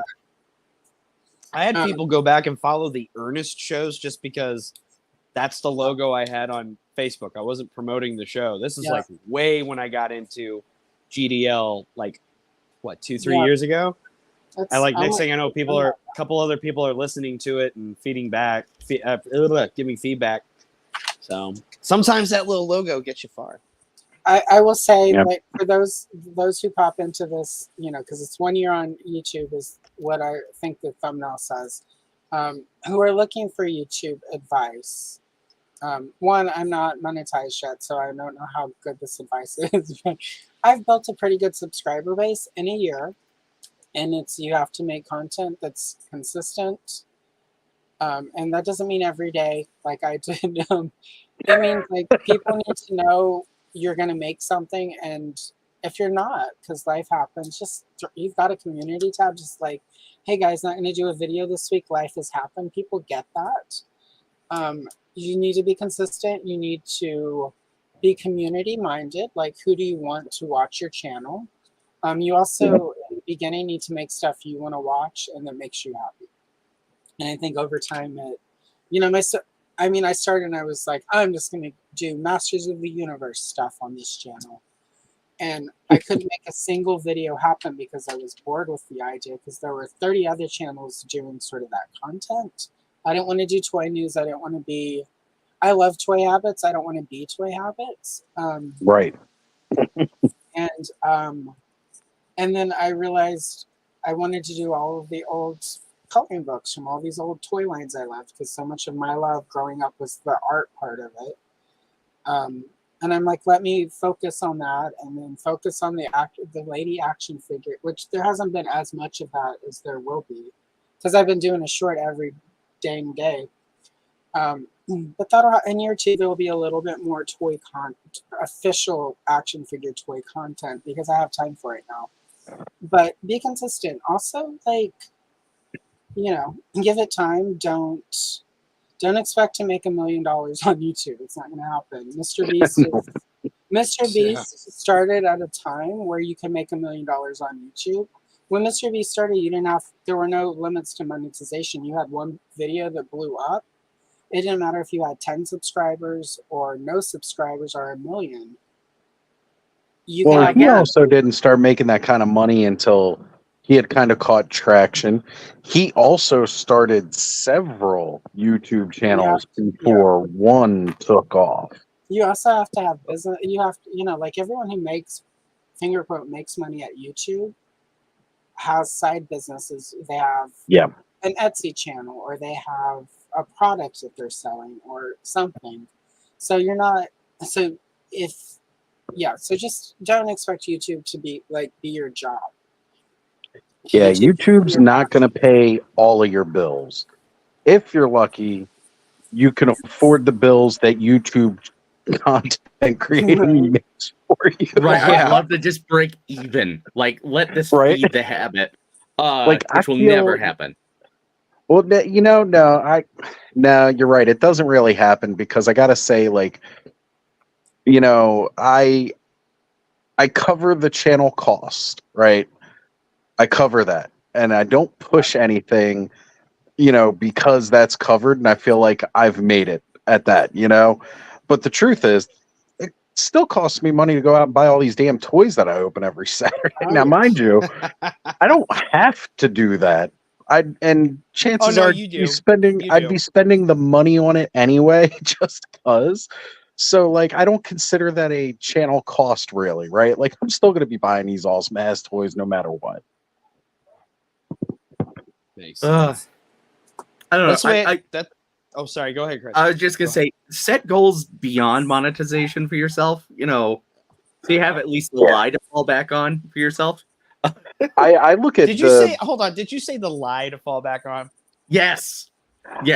S3: I had people go back and follow the Ernest shows just because that's the logo I had on Facebook. I wasn't promoting the show. This is like way when I got into GDL, like what, 2-3 years ago. Next thing I know, a couple other people are listening to it and feeding back, giving feedback. So sometimes that little logo gets you far.
S1: I will say, like, for those who pop into this, you know, because it's 1 year on YouTube is what I think the thumbnail says, who are looking for YouTube advice. One, I'm not monetized yet, so I don't know how good this advice is. But I've built a pretty good subscriber base in a year, and it's you have to make content that's consistent, and that doesn't mean every day like I did. It means like people need to know you're going to make something, and if you're not, because life happens, just you've got a community tab, just like, hey guys, not going to do a video this week, life has happened. People get that. You need to be consistent. You need to be community minded. Like, who do you want to watch your channel? You also, in the beginning, need to make stuff you want to watch and that makes you happy. And I think over time, you know, I started and I was like, I'm just going to do Masters of the Universe stuff on this channel. And I couldn't make a single video happen because I was bored with the idea, because there were 30 other channels doing sort of that content. I didn't want to do toy news. I didn't want to be, I love toy habits. I don't want to be toy habits.
S6: Right.
S1: And then I realized I wanted to do all of the old coloring books from all these old toy lines I loved, because so much of my love growing up was the art part of it. And I'm like, let me focus on that, and then focus on the lady action figure, which there hasn't been as much of that as there will be, because I've been doing a short every dang day. But that'll, in year 2, there will be a little bit more toy official action figure toy content, because I have time for it now. But be consistent. Also, like, you know, give it time. Don't expect to make $1 million on YouTube. It's not going to happen. Mr. Beast started at a time where you could make $1 million on YouTube. When Mr. Beast started, there were no limits to monetization. You had one video that blew up. It didn't matter if you had 10 subscribers or no subscribers or 1 million.
S6: He also didn't start making that kind of money until he had kind of caught traction. He also started several YouTube channels before one took off.
S1: You also have to have business. You have to, like everyone who makes, finger quote, makes money at YouTube has side businesses. They have an Etsy channel, or they have a product that they're selling or something. So so just don't expect YouTube to be your job.
S6: Yeah, YouTube's not going to pay all of your bills. If you're lucky, you can afford the bills that YouTube content creating makes for you.
S4: Right, I'd love to just break even. Like, let this feed the habit, which will never happen.
S6: Well, no, you're right. It doesn't really happen, because I got to say, I cover the channel cost, right? I cover that, and I don't push anything, because that's covered, and I feel like I've made it at that, But the truth is, it still costs me money to go out and buy all these damn toys that I open every Saturday. Now, mind you, I don't have to do that. Chances are I'd be spending the money on it anyway, just because. So, I don't consider that a channel cost, really, right? I'm still going to be buying these awesome ass toys no matter what.
S3: Makes sense.
S4: I don't know.
S3: Oh, sorry. Go ahead, Chris.
S4: I was just going to say, set goals beyond monetization for yourself, so you have at least the lie to fall back on for yourself.
S6: I look at
S3: hold on, did you say the lie to fall back on?
S4: Yes.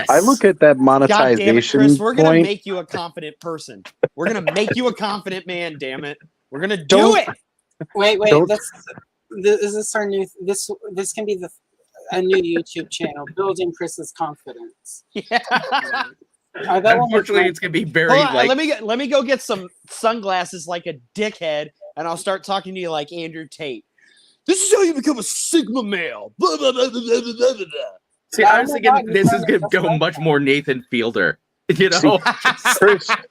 S6: I look at that monetization.
S3: God damn it, Chris, we're going to make you a confident person. We're going to make you a confident man, damn it. We're going to do it.
S1: Wait. Is this our new, this can be a new YouTube channel, building Chris's confidence.
S3: Yeah.
S4: Unfortunately, it's going to be very
S3: let me go get some sunglasses like a dickhead, and I'll start talking to you like Andrew Tate. This is how you become a Sigma male. Blah, blah, blah, blah, blah, blah, blah.
S4: See, I was thinking this is going to go much more Nathan Fielder. See,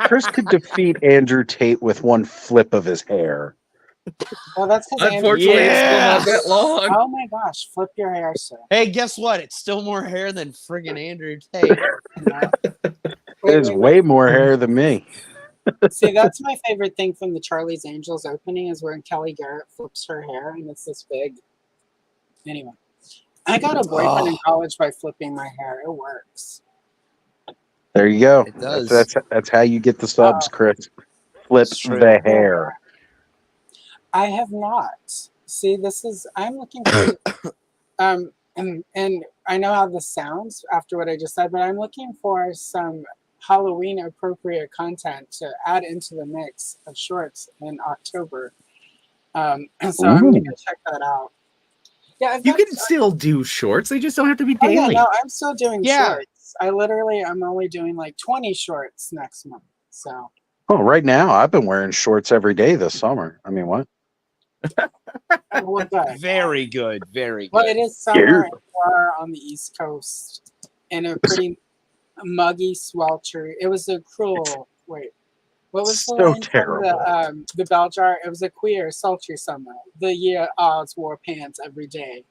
S6: Chris could defeat Andrew Tate with one flip of his hair.
S1: Well, that's because
S4: unfortunately it's still not that long.
S1: Oh my gosh, flip your hair, sir.
S3: Hey, guess what? It's still more hair than friggin' Andrew Tate.
S6: There's way more hair than me.
S1: See, that's my favorite thing from the Charlie's Angels opening is when Kelly Garrett flips her hair and it's this big. Anyway, I got a boyfriend in college by flipping my hair. It works.
S6: There you go.
S3: It does.
S6: That's how you get the subs, Chris. Flip the hair.
S1: I have not. See, this is I'm looking for and I know how this sounds after what I just said, but I'm looking for some Halloween appropriate content to add into the mix of shorts in October. And so I'm gonna check that out. Yeah,
S4: you can still do shorts. They just don't have to be daily.
S1: Oh, yeah, no, I'm still doing shorts. I'm only doing like 20 shorts next month. So.
S6: Oh, right now I've been wearing shorts every day this summer. I mean, what?
S3: Very good. Very good.
S1: Well, it is summer and we're on the East Coast in a pretty muggy, sweltering. It was a cruel. Wait, what was the line from the bell jar? It was a queer, sultry summer. The year Oz wore pants every day.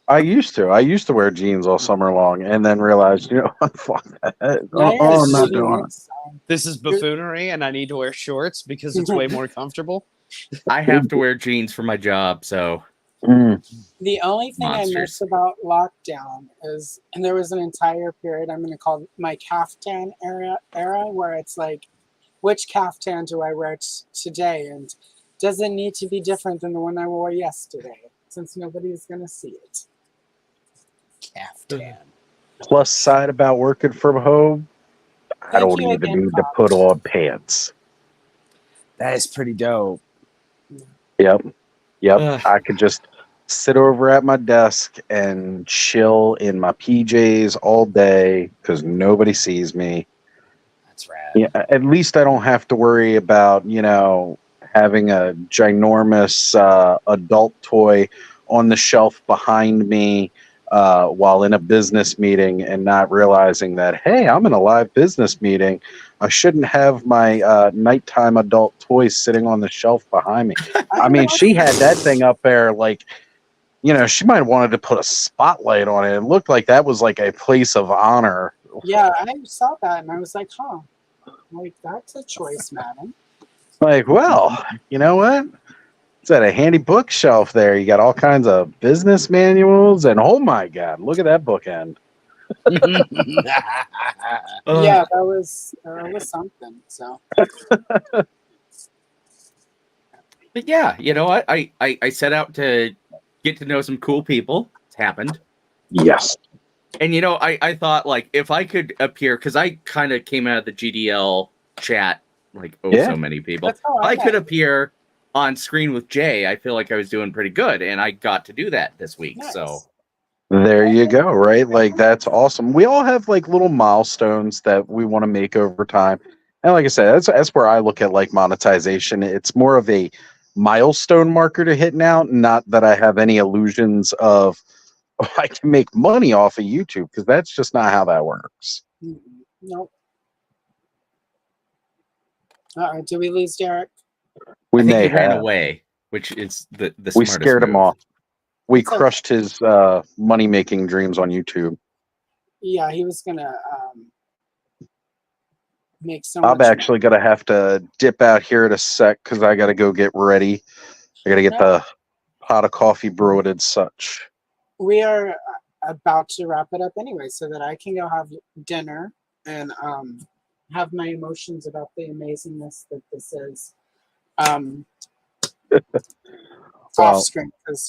S6: I used to wear jeans all summer long, and then realized, fuck that. I'm not doing it.
S3: This is buffoonery, and I need to wear shorts because it's way more comfortable.
S4: I have to wear jeans for my job, so.
S1: The only thing I miss about lockdown is, and there was an entire period I'm going to call my caftan era, where it's like, which caftan do I wear today, and does it need to be different than the one I wore yesterday, since nobody's going to see it.
S3: Caftan.
S6: Plus side about working from home, I don't even need to put on pants.
S3: That is pretty dope.
S6: Yep. I could just sit over at my desk and chill in my PJs all day because nobody sees me.
S3: That's rad.
S6: Yeah, at least I don't have to worry about, having a ginormous adult toy on the shelf behind me while in a business meeting and not realizing that, hey, I'm in a live business meeting. I shouldn't have my nighttime adult toys sitting on the shelf behind me. I mean, she had that thing up there like, she might have wanted to put a spotlight on it. It looked like that was like a place of honor.
S1: Yeah, I saw that and I was like, like that's a choice, madam.
S6: Like, well, you know what? It's at a handy bookshelf there. You got all kinds of business manuals, and oh my God, look at that bookend.
S1: Yeah, that was something. So.
S4: But yeah, I set out to get to know some cool people. It's happened.
S6: Yes.
S4: And I thought like if I could appear, because I kind of came out of the GDL chat like so many people. If I could appear on screen with Jay, I feel like I was doing pretty good, and I got to do that this week. Nice. So
S6: there you go, right? Like that's awesome. We all have like little milestones that we want to make over time, and like I said, that's where I look at like monetization. It's more of a milestone marker to hit now, not that I have any illusions of I can make money off of YouTube, because that's just not how that works.
S1: Nope. Did we lose Derek?
S6: We may
S4: have. Ran away, which is the
S6: we scared him off. We crushed his money making dreams on YouTube.
S1: Yeah, he was gonna make so
S6: I'm
S1: much
S6: actually gonna have to dip out here in a sec because I gotta go get ready. I gotta get the pot of coffee brewed and such.
S1: We are about to wrap it up anyway, so that I can go have dinner and have my emotions about the amazingness that this is. Off screen, because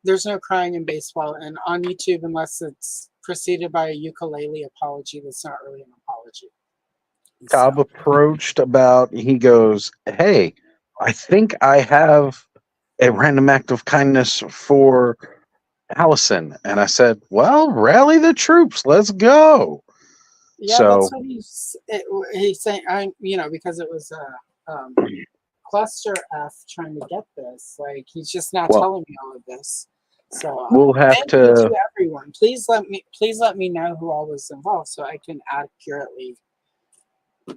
S1: there's no crying in baseball, and on YouTube unless it's preceded by a ukulele apology, that's not really an apology.
S6: Cobb approached he goes, hey, I think I have a random act of kindness for Allison, and I said, well, rally the troops, let's go.
S1: Yeah, that's what he's saying. Because it was cluster F trying to get this. Like he's just not telling me all of this. So
S6: we'll have to
S1: everyone. Please let me know who all was involved so I can accurately.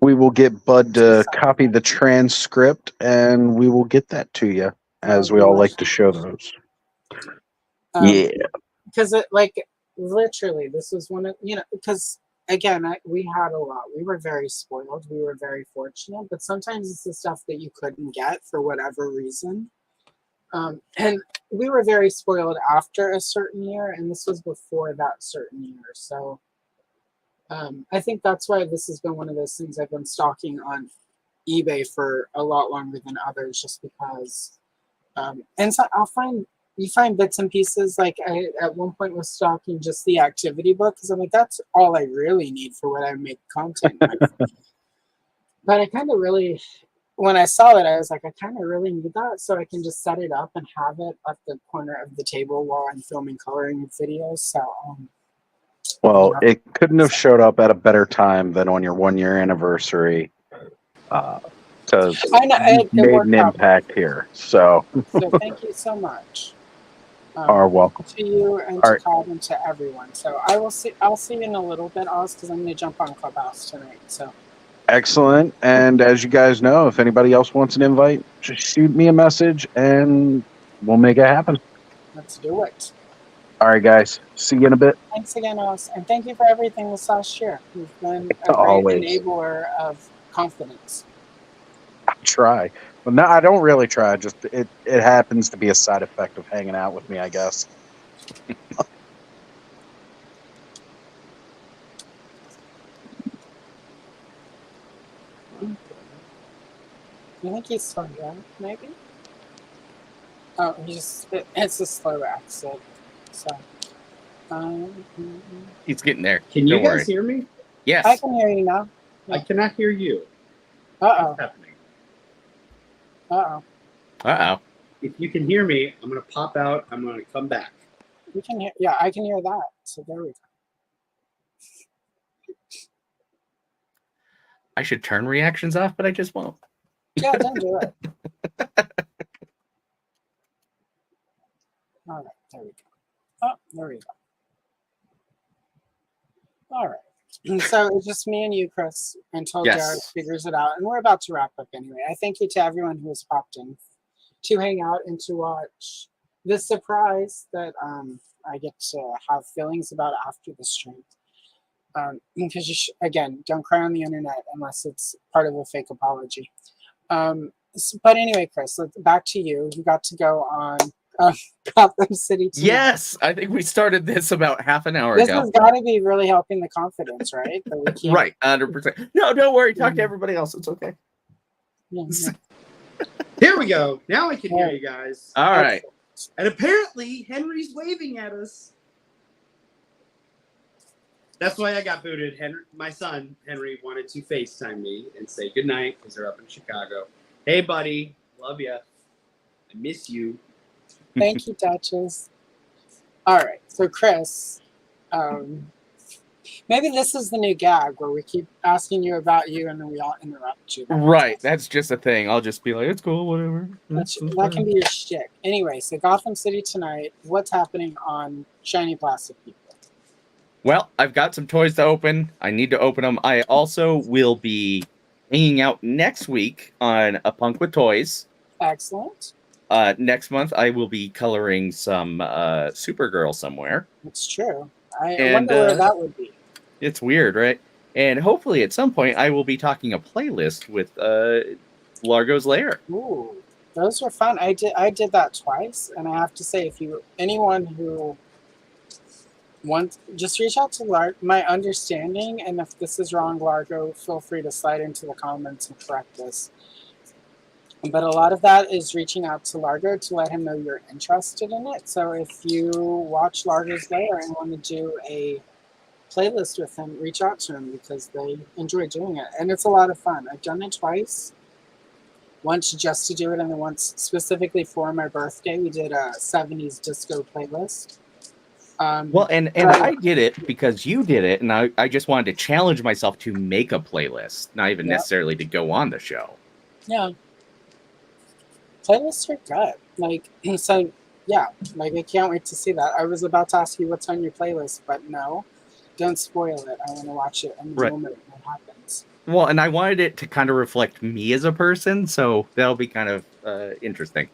S6: We will get Bud to copy the transcript, and we will get that to you, as we all like to show those. Yeah,
S1: because literally, this was one of because again, we had a lot. We were very spoiled. We were very fortunate, but sometimes it's the stuff that you couldn't get for whatever reason. And we were very spoiled after a certain year, and this was before that certain year. So I think that's why this has been one of those things I've been stalking on eBay for a lot longer than others, just because. And so you find bits and pieces. Like I at one point was stalking just the activity book because I'm like, that's all I really need for what I make content with. But I kind of really, when I saw it, I was like, I kind of really need that, so I can just set it up and have it at the corner of the table while I'm filming coloring videos. So,
S6: well, it couldn't have showed up at a better time than on your 1-year anniversary. Because
S1: it
S6: made
S1: worked
S6: an
S1: out.
S6: impact here. So
S1: thank you so much.
S6: Are welcome.
S1: To you and to Karl and to everyone. So I'll see you in a little bit, Oz, because I'm going to jump on Clubhouse tonight. So
S6: excellent. And as you guys know, if anybody else wants an invite, just shoot me a message and we'll make it happen.
S1: Let's do it.
S6: All right, guys. See you in a bit.
S1: Thanks again, Oz, and thank you for everything this last year. You've been a great enabler of confidence.
S6: I try. Well, no, I don't really try. Just it happens to be a side effect of hanging out with me, I guess.
S1: You think he's slowing down, maybe? Oh, it's a slow exit. So,
S4: he's getting there.
S7: Can you guys hear me?
S4: Yes.
S1: I can hear you now.
S7: I cannot hear you.
S1: Uh-oh.
S7: What's happening?
S1: Uh-oh.
S4: Uh-oh.
S7: If you can hear me, I'm going to pop out. I'm going to come back.
S1: You can hear, yeah, I can hear that. So there we go.
S4: I should turn reactions off, but I just won't.
S1: Yeah, don't do it. All right, there we go. Oh, there we go. All right. So it's just me and you, Chris, until Jared figures it out. And we're about to wrap up anyway. I thank you to everyone who has popped in to hang out and to watch this surprise that I get to have feelings about after the stream. Because, again, don't cry on the internet unless it's part of a fake apology. But anyway, Chris, back to you. You got to go on Gotham City tonight.
S4: Yes, I think we started this about half an hour
S1: ago.
S4: This
S1: has got to be really helping the confidence, right?
S4: Right, 100%. No, don't worry. Talk to everybody else. It's okay.
S1: Yeah.
S7: Here we go. Now I can hear you guys.
S4: All right.
S7: And apparently, Henry's waving at us. That's why I got booted. My son, Henry, wanted to FaceTime me and say goodnight because they're up in Chicago. Hey, buddy. Love you. I miss you.
S1: Thank you, Duchess. All right. So, Chris, maybe this is the new gag where we keep asking you about you and then we all interrupt you.
S4: Right. That's just a thing. I'll just be like, it's cool, whatever.
S1: That can be your shtick. Anyway, so Gotham City tonight. What's happening on Shiny Plastic People?
S4: Well, I've got some toys to open. I need to open them. I also will be hanging out next week on A Punk with Toys.
S1: Excellent.
S4: Next month, I will be coloring some Supergirl somewhere.
S1: It's true. I wonder where that would be.
S4: It's weird, right? And hopefully at some point, I will be talking a playlist with Largo's Lair.
S1: Ooh, those are fun. I did that twice, and I have to say, anyone who just reach out to my understanding, and if this is wrong, Largo, feel free to slide into the comments and correct this. But a lot of that is reaching out to Largo to let him know you're interested in it. So if you watch Largo's Lair and want to do a playlist with him, reach out to him because they enjoy doing it. And it's a lot of fun. I've done it twice. Once just to do it, and then once specifically for my birthday, we did a 70s disco playlist.
S4: Well, and I did it because you did it, and I just wanted to challenge myself to make a playlist, not even necessarily to go on the show.
S1: Yeah. Playlists are good. So, yeah, I can't wait to see that. I was about to ask you what's on your playlist, but no, don't spoil it. I want to watch it in the moment when it happens.
S4: Well, and I wanted it to kind of reflect me as a person, so that'll be kind of interesting.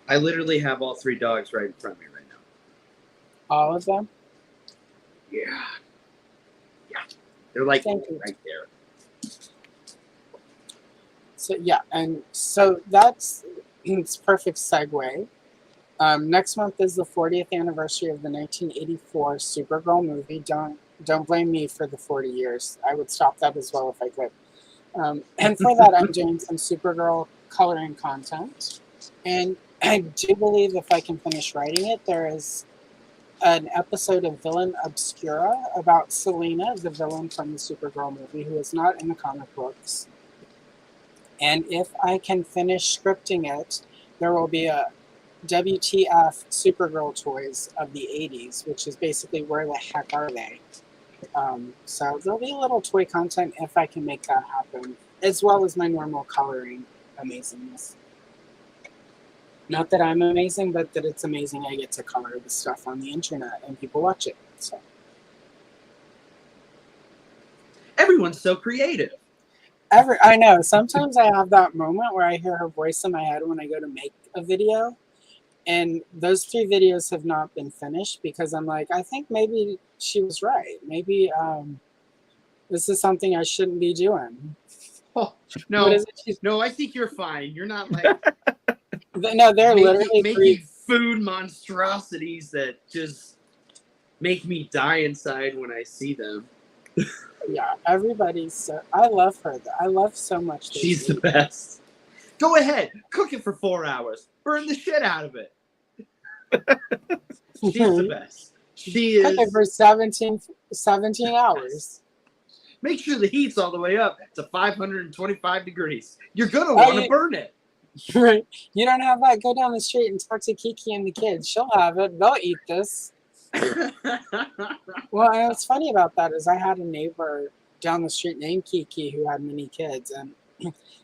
S7: I literally have all 3 dogs right in front of me right now.
S1: All of them?
S7: Yeah. They're like
S1: Thank you.
S7: right there.
S1: So yeah, and so that's it's perfect segue. Next month is the 40th anniversary of the 1984 Supergirl movie. Don't blame me for the 40 years. I would stop that as well if I could. And for that, I'm doing some Supergirl coloring content. And I do believe if I can finish writing it, there is an episode of Villain Obscura about Selena, the villain from the Supergirl movie, who is not in the comic books. And if I can finish scripting it, there will be a WTF Supergirl toys of the 80s, which is basically where the heck are they? So there'll be a little toy content if I can make that happen, as well as my normal coloring amazingness. Not that I'm amazing, but that it's amazing I get to color the stuff on the internet and people watch it. So
S7: Everyone's so creative.
S1: I know. Sometimes I have that moment where I hear her voice in my head when I go to make a video. And those 3 videos have not been finished because I'm like, I think maybe she was right. Maybe this is something I shouldn't be doing.
S7: Oh, no, I think you're fine. You're not like
S1: no, they're literally
S7: making food monstrosities that just make me die inside when I see them.
S1: Yeah, everybody's so. I love her. I love so much.
S7: She's the best. Go ahead, cook it for 4 hours. Burn the shit out of it. She's the best. She is.
S1: Cook it for 17 hours.
S7: Make sure the heat's all the way up to 525 degrees. You're gonna want to burn it.
S1: Right. You don't have that. Go down the street and talk to Kiki and the kids. She'll have it. They'll eat this. Well, and what's funny about that is I had a neighbor down the street named Kiki who had many kids, and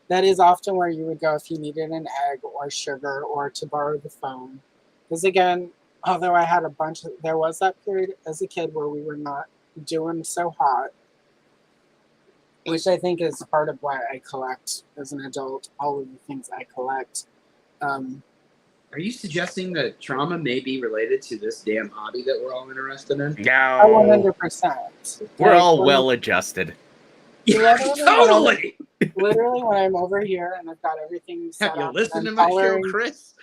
S1: that is often where you would go if you needed an egg or sugar or to borrow the phone. Because again, although I had there was that period as a kid where we were not doing so hot, which I think is part of why I collect as an adult all of the things I collect.
S7: Are you suggesting that trauma may be related to this damn hobby that we're all interested in?
S4: No.
S1: 100%.
S4: We're all well adjusted.
S7: Totally.
S1: Literally, when I'm over here and I've got everything set
S7: Have you
S1: up,
S7: listened to my show, Chris?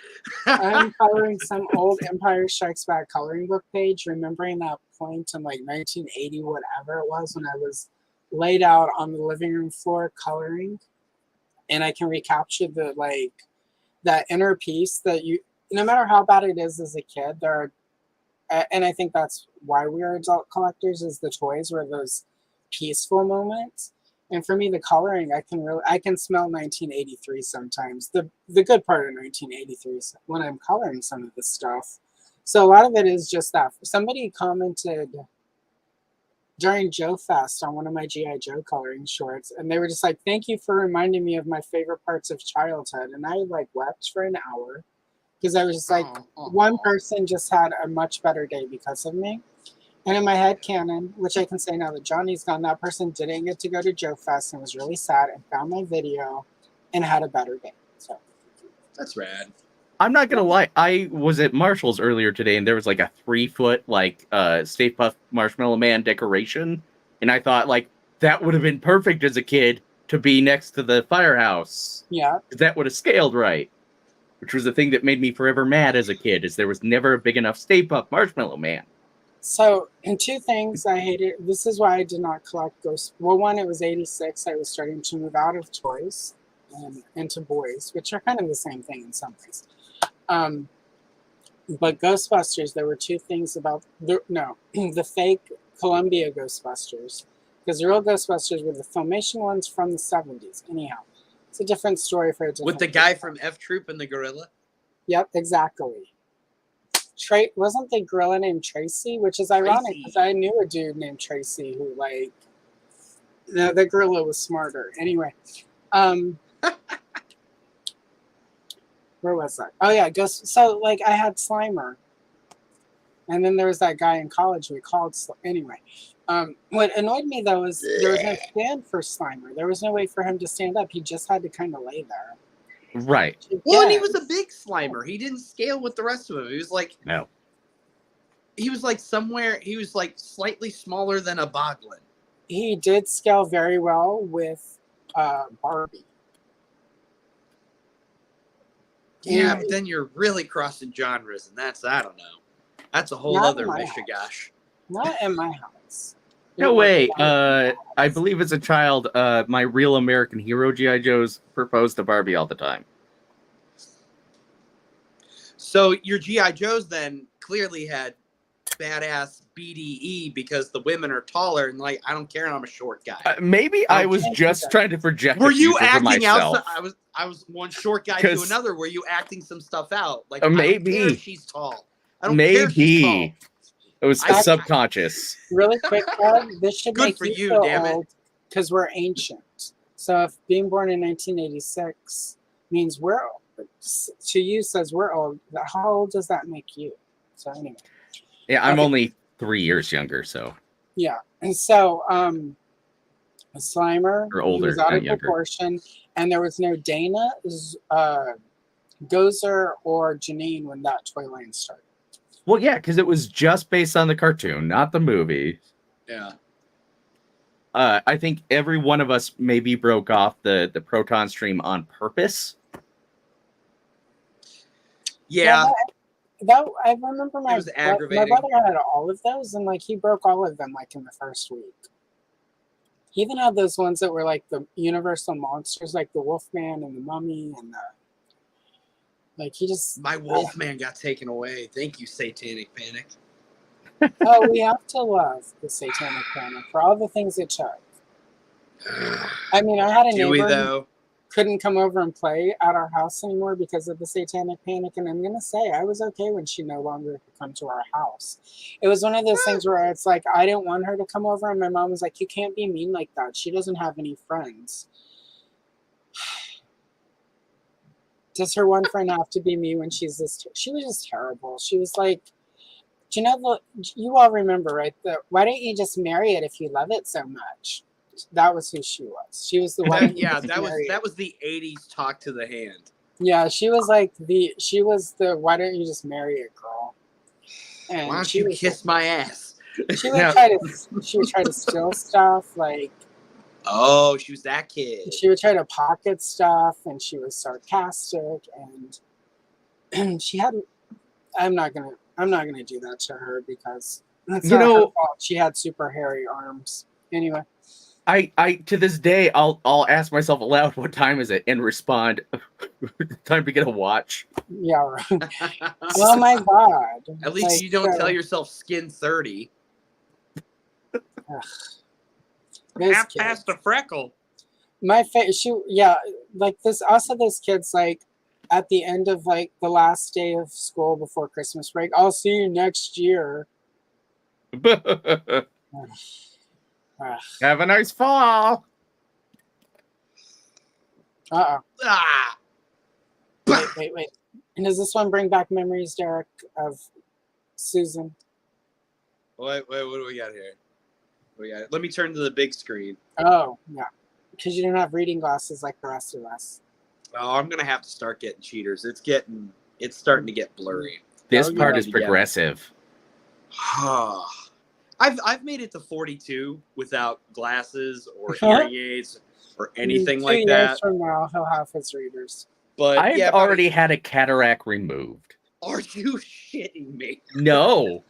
S1: I'm coloring some old Empire Strikes Back coloring book page, remembering that point in like 1980, whatever it was, when I was laid out on the living room floor coloring, and I can recapture that inner peace that no matter how bad it is as a kid, and I think that's why we are adult collectors, is the toys were those peaceful moments. And for me, the coloring, I can smell 1983 sometimes. The good part of 1983 when I'm coloring some of this stuff. So a lot of it is just that. Somebody commented during Joe Fest on one of my G.I. Joe coloring shorts, and they were just like, "Thank you for reminding me of my favorite parts of childhood." And I wept for an hour because I was just like, one person just had a much better day because of me. And in my head canon, which I can say now that Johnny's gone, that person didn't get to go to Joe Fest and was really sad and found my video and had a better day. So
S7: that's rad.
S4: I'm not gonna lie. I was at Marshall's earlier today, and there was a 3-foot Stay Puft Marshmallow Man decoration, and I thought that would have been perfect as a kid to be next to the firehouse.
S1: Yeah,
S4: that would have scaled right. Which was the thing that made me forever mad as a kid, is there was never a big enough Stay Puft Marshmallow Man.
S1: So, and 2 things I hated. This is why I did not collect Ghost. Well, one, it was 86. I was starting to move out of toys and into boys, which are kind of the same thing in some ways. But Ghostbusters, there were 2 things about the fake Columbia Ghostbusters, because the real Ghostbusters were the Filmation ones from the 70s. Anyhow, it's a different story for a different.
S7: With the guy from F Troop and the gorilla.
S1: Yep, exactly. Wasn't the gorilla named Tracy? Which is ironic because I knew a dude named Tracy who the gorilla was smarter. Anyway, where was I? Oh yeah, so I had Slimer, and then there was that guy in college we called anyway. What annoyed me though is there was no stand for Slimer. There was no way for him to stand up. He just had to kind of lay there.
S4: Right.
S7: Well, and he was a big Slimer. He didn't scale with the rest of them. He was
S4: no.
S3: He was like somewhere. He was like slightly smaller than a boglin.
S1: He did scale very well with Barbie.
S3: Yeah, but then you're really crossing genres, and that's, I don't know. That's a whole
S1: Not
S3: other
S1: in my
S3: mishigash.
S1: Not in my house.
S4: No way. I believe as a child, my real American hero G.I. Joes proposed to Barbie all the time.
S3: So your G.I. Joes then clearly had badass BDE because the women are taller and like, I don't care, I'm a short guy.
S4: Maybe I was just trying to project.
S3: Were you
S4: acting
S3: outside? I was one short guy to another. Were you acting some stuff out? Like
S4: maybe
S3: I don't care if she's tall. I don't care if she's tall.
S4: It was subconscious.
S1: Really quick, Doug, this should
S3: Good
S1: make
S3: for
S1: you
S3: you,
S1: feel
S3: damn it.
S1: old because we're ancient. So if being born in 1986 means we're old, to you says we're old, how old does that make you? So anyway.
S4: Yeah, I'm only 3 years younger, so.
S1: Yeah, and so Slimer
S4: older,
S1: was out of
S4: younger.
S1: proportion, and there was no Dana, Gozer, or Janine when that toy line started.
S4: Well, yeah, because it was just based on the cartoon, not the movie.
S3: Yeah.
S4: I think every one of us maybe broke off the proton stream on purpose.
S3: Yeah.
S1: That I remember my
S3: aggravating.
S1: brother had all of those, and like he broke all of them like in the first week. He even had those ones that were like the Universal monsters, like the Wolfman and the Mummy, and the like. He just
S3: my Wolfman got taken away. Thank you, Satanic Panic.
S1: Oh, we have to love the Satanic Panic for all the things it took. I mean, I had a neighbor who couldn't come over and play at our house anymore because of the Satanic Panic, and I'm gonna say I was okay when she no longer could come to our house. It was one of those things where it's like I didn't want her to come over, and my mom was like, "You can't be mean like that. She doesn't have any friends." Does her one friend have to be me when she's this? She was just terrible. She was like, "Do you know you all remember, right? Why don't you just marry it if you love it so much?" That was who she was. She was the one.
S3: That was the 80s talk to the hand.
S1: Yeah, she was like she was the why don't you just marry it girl? And
S3: why don't you kiss my ass?
S1: She would try to steal stuff, like
S3: she was that kid.
S1: She would try to pocket stuff, and she was sarcastic, and she had I'm not gonna do that to her because that's not her fault. She had super hairy arms. Anyway.
S4: I to this day I'll ask myself aloud, what time is it, and respond, time to get a watch.
S1: Yeah, right. Oh my god.
S3: At least you don't tell yourself skin 30. Half past a freckle.
S1: My face, like this. Also, those kids, like at the end of like the last day of school before Christmas break, I'll see you next year.
S4: Have a nice fall.
S1: Wait. And does this one bring back memories, Derek, of Susan?
S3: Wait, what do we got here? Let me turn to the big screen.
S1: Oh, yeah. Because you don't have reading glasses like the rest of us.
S3: Oh, I'm going to have to start getting cheaters. It's starting to get blurry.
S4: This part is progressive.
S3: I've made it to 42 without glasses or hearing aids or anything like that. 2 years
S1: from now, he'll have his readers.
S4: But I've already had a cataract removed.
S3: Are you shitting me?
S4: No.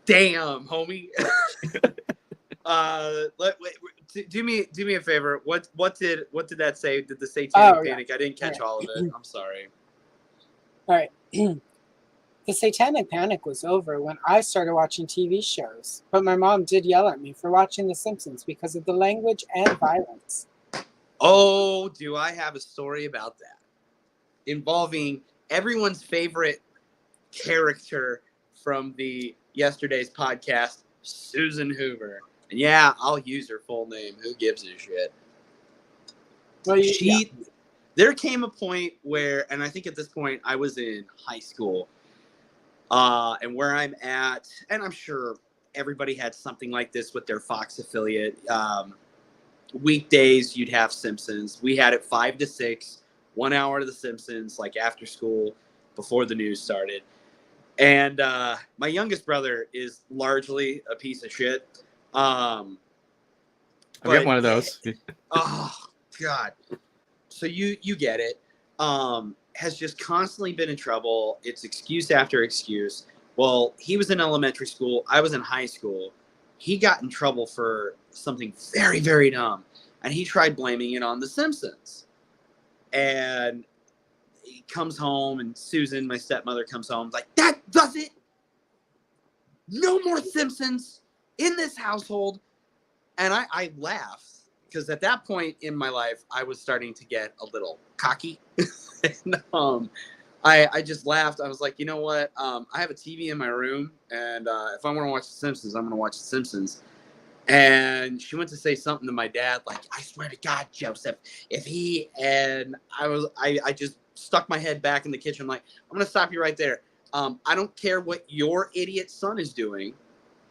S3: Damn, homie. Do me a favor. What did that say? Did the Satanic Panic? I didn't catch all of it. I'm sorry.
S1: All right. The Satanic Panic was over when I started watching TV shows, but my mom did yell at me for watching The Simpsons because of the language and violence.
S3: Oh, do I have a story about that? Involving everyone's favorite character from the yesterday's podcast, Susan Hoover. And yeah, I'll use her full name. Who gives a shit? Well, there came a point where, and I think at this point I was in high school, and where I'm at, and I'm sure everybody had something like this with their Fox affiliate. Weekdays, you'd have Simpsons. We had it 5 to 6, 1 hour of The Simpsons, like after school, before the news started. And my youngest brother is largely a piece of shit.
S4: I've got one of those.
S3: Oh God. So you get it. Has just constantly been in trouble. It's excuse after excuse. Well, he was in elementary school. I was in high school. He got in trouble for something very, very dumb. And he tried blaming it on The Simpsons. And he comes home, and Susan, my stepmother, comes home like, that does it. No more Simpsons in this household. And I laughed because at that point in my life, I was starting to get a little cocky. And I just laughed. I was like, you know what? I have a TV in my room, and if I want to watch The Simpsons, I'm going to watch The Simpsons. And she went to say something to my dad, like, I swear to God, Joseph, if he, and I just stuck my head back in the kitchen, like, I'm going to stop you right there. I don't care what your idiot son is doing.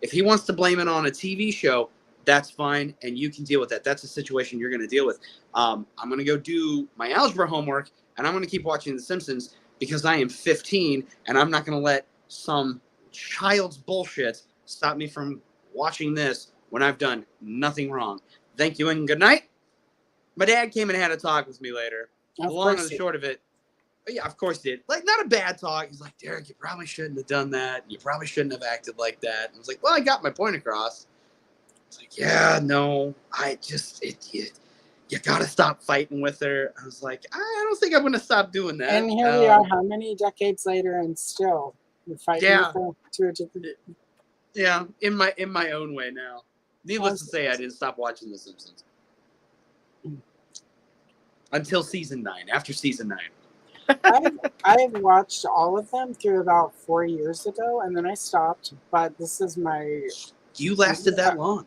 S3: If he wants to blame it on a TV show, that's fine, and you can deal with that. That's a situation you're going to deal with. I'm going to go do my algebra homework, and I'm going to keep watching The Simpsons because I am 15, and I'm not going to let some child's bullshit stop me from watching this when I've done nothing wrong. Thank you and good night. My dad came and had a talk with me later. The long and the short of it, yeah, of course he did. Like, not a bad talk. He's like, Derek, you probably shouldn't have done that. You probably shouldn't have acted like that. And I was like, well, I got my point across. It's like, yeah, no, you got to stop fighting with her. I was like, I don't think I'm going to stop doing that.
S1: And here we are, how many decades later, and still you're fighting with her to a different...
S3: Yeah, in my own way now. Needless to say, I didn't stop watching The Simpsons. Until season 9, after season 9.
S1: I've watched all of them through about 4 years ago, and then I stopped, but this is my...
S3: You lasted that long?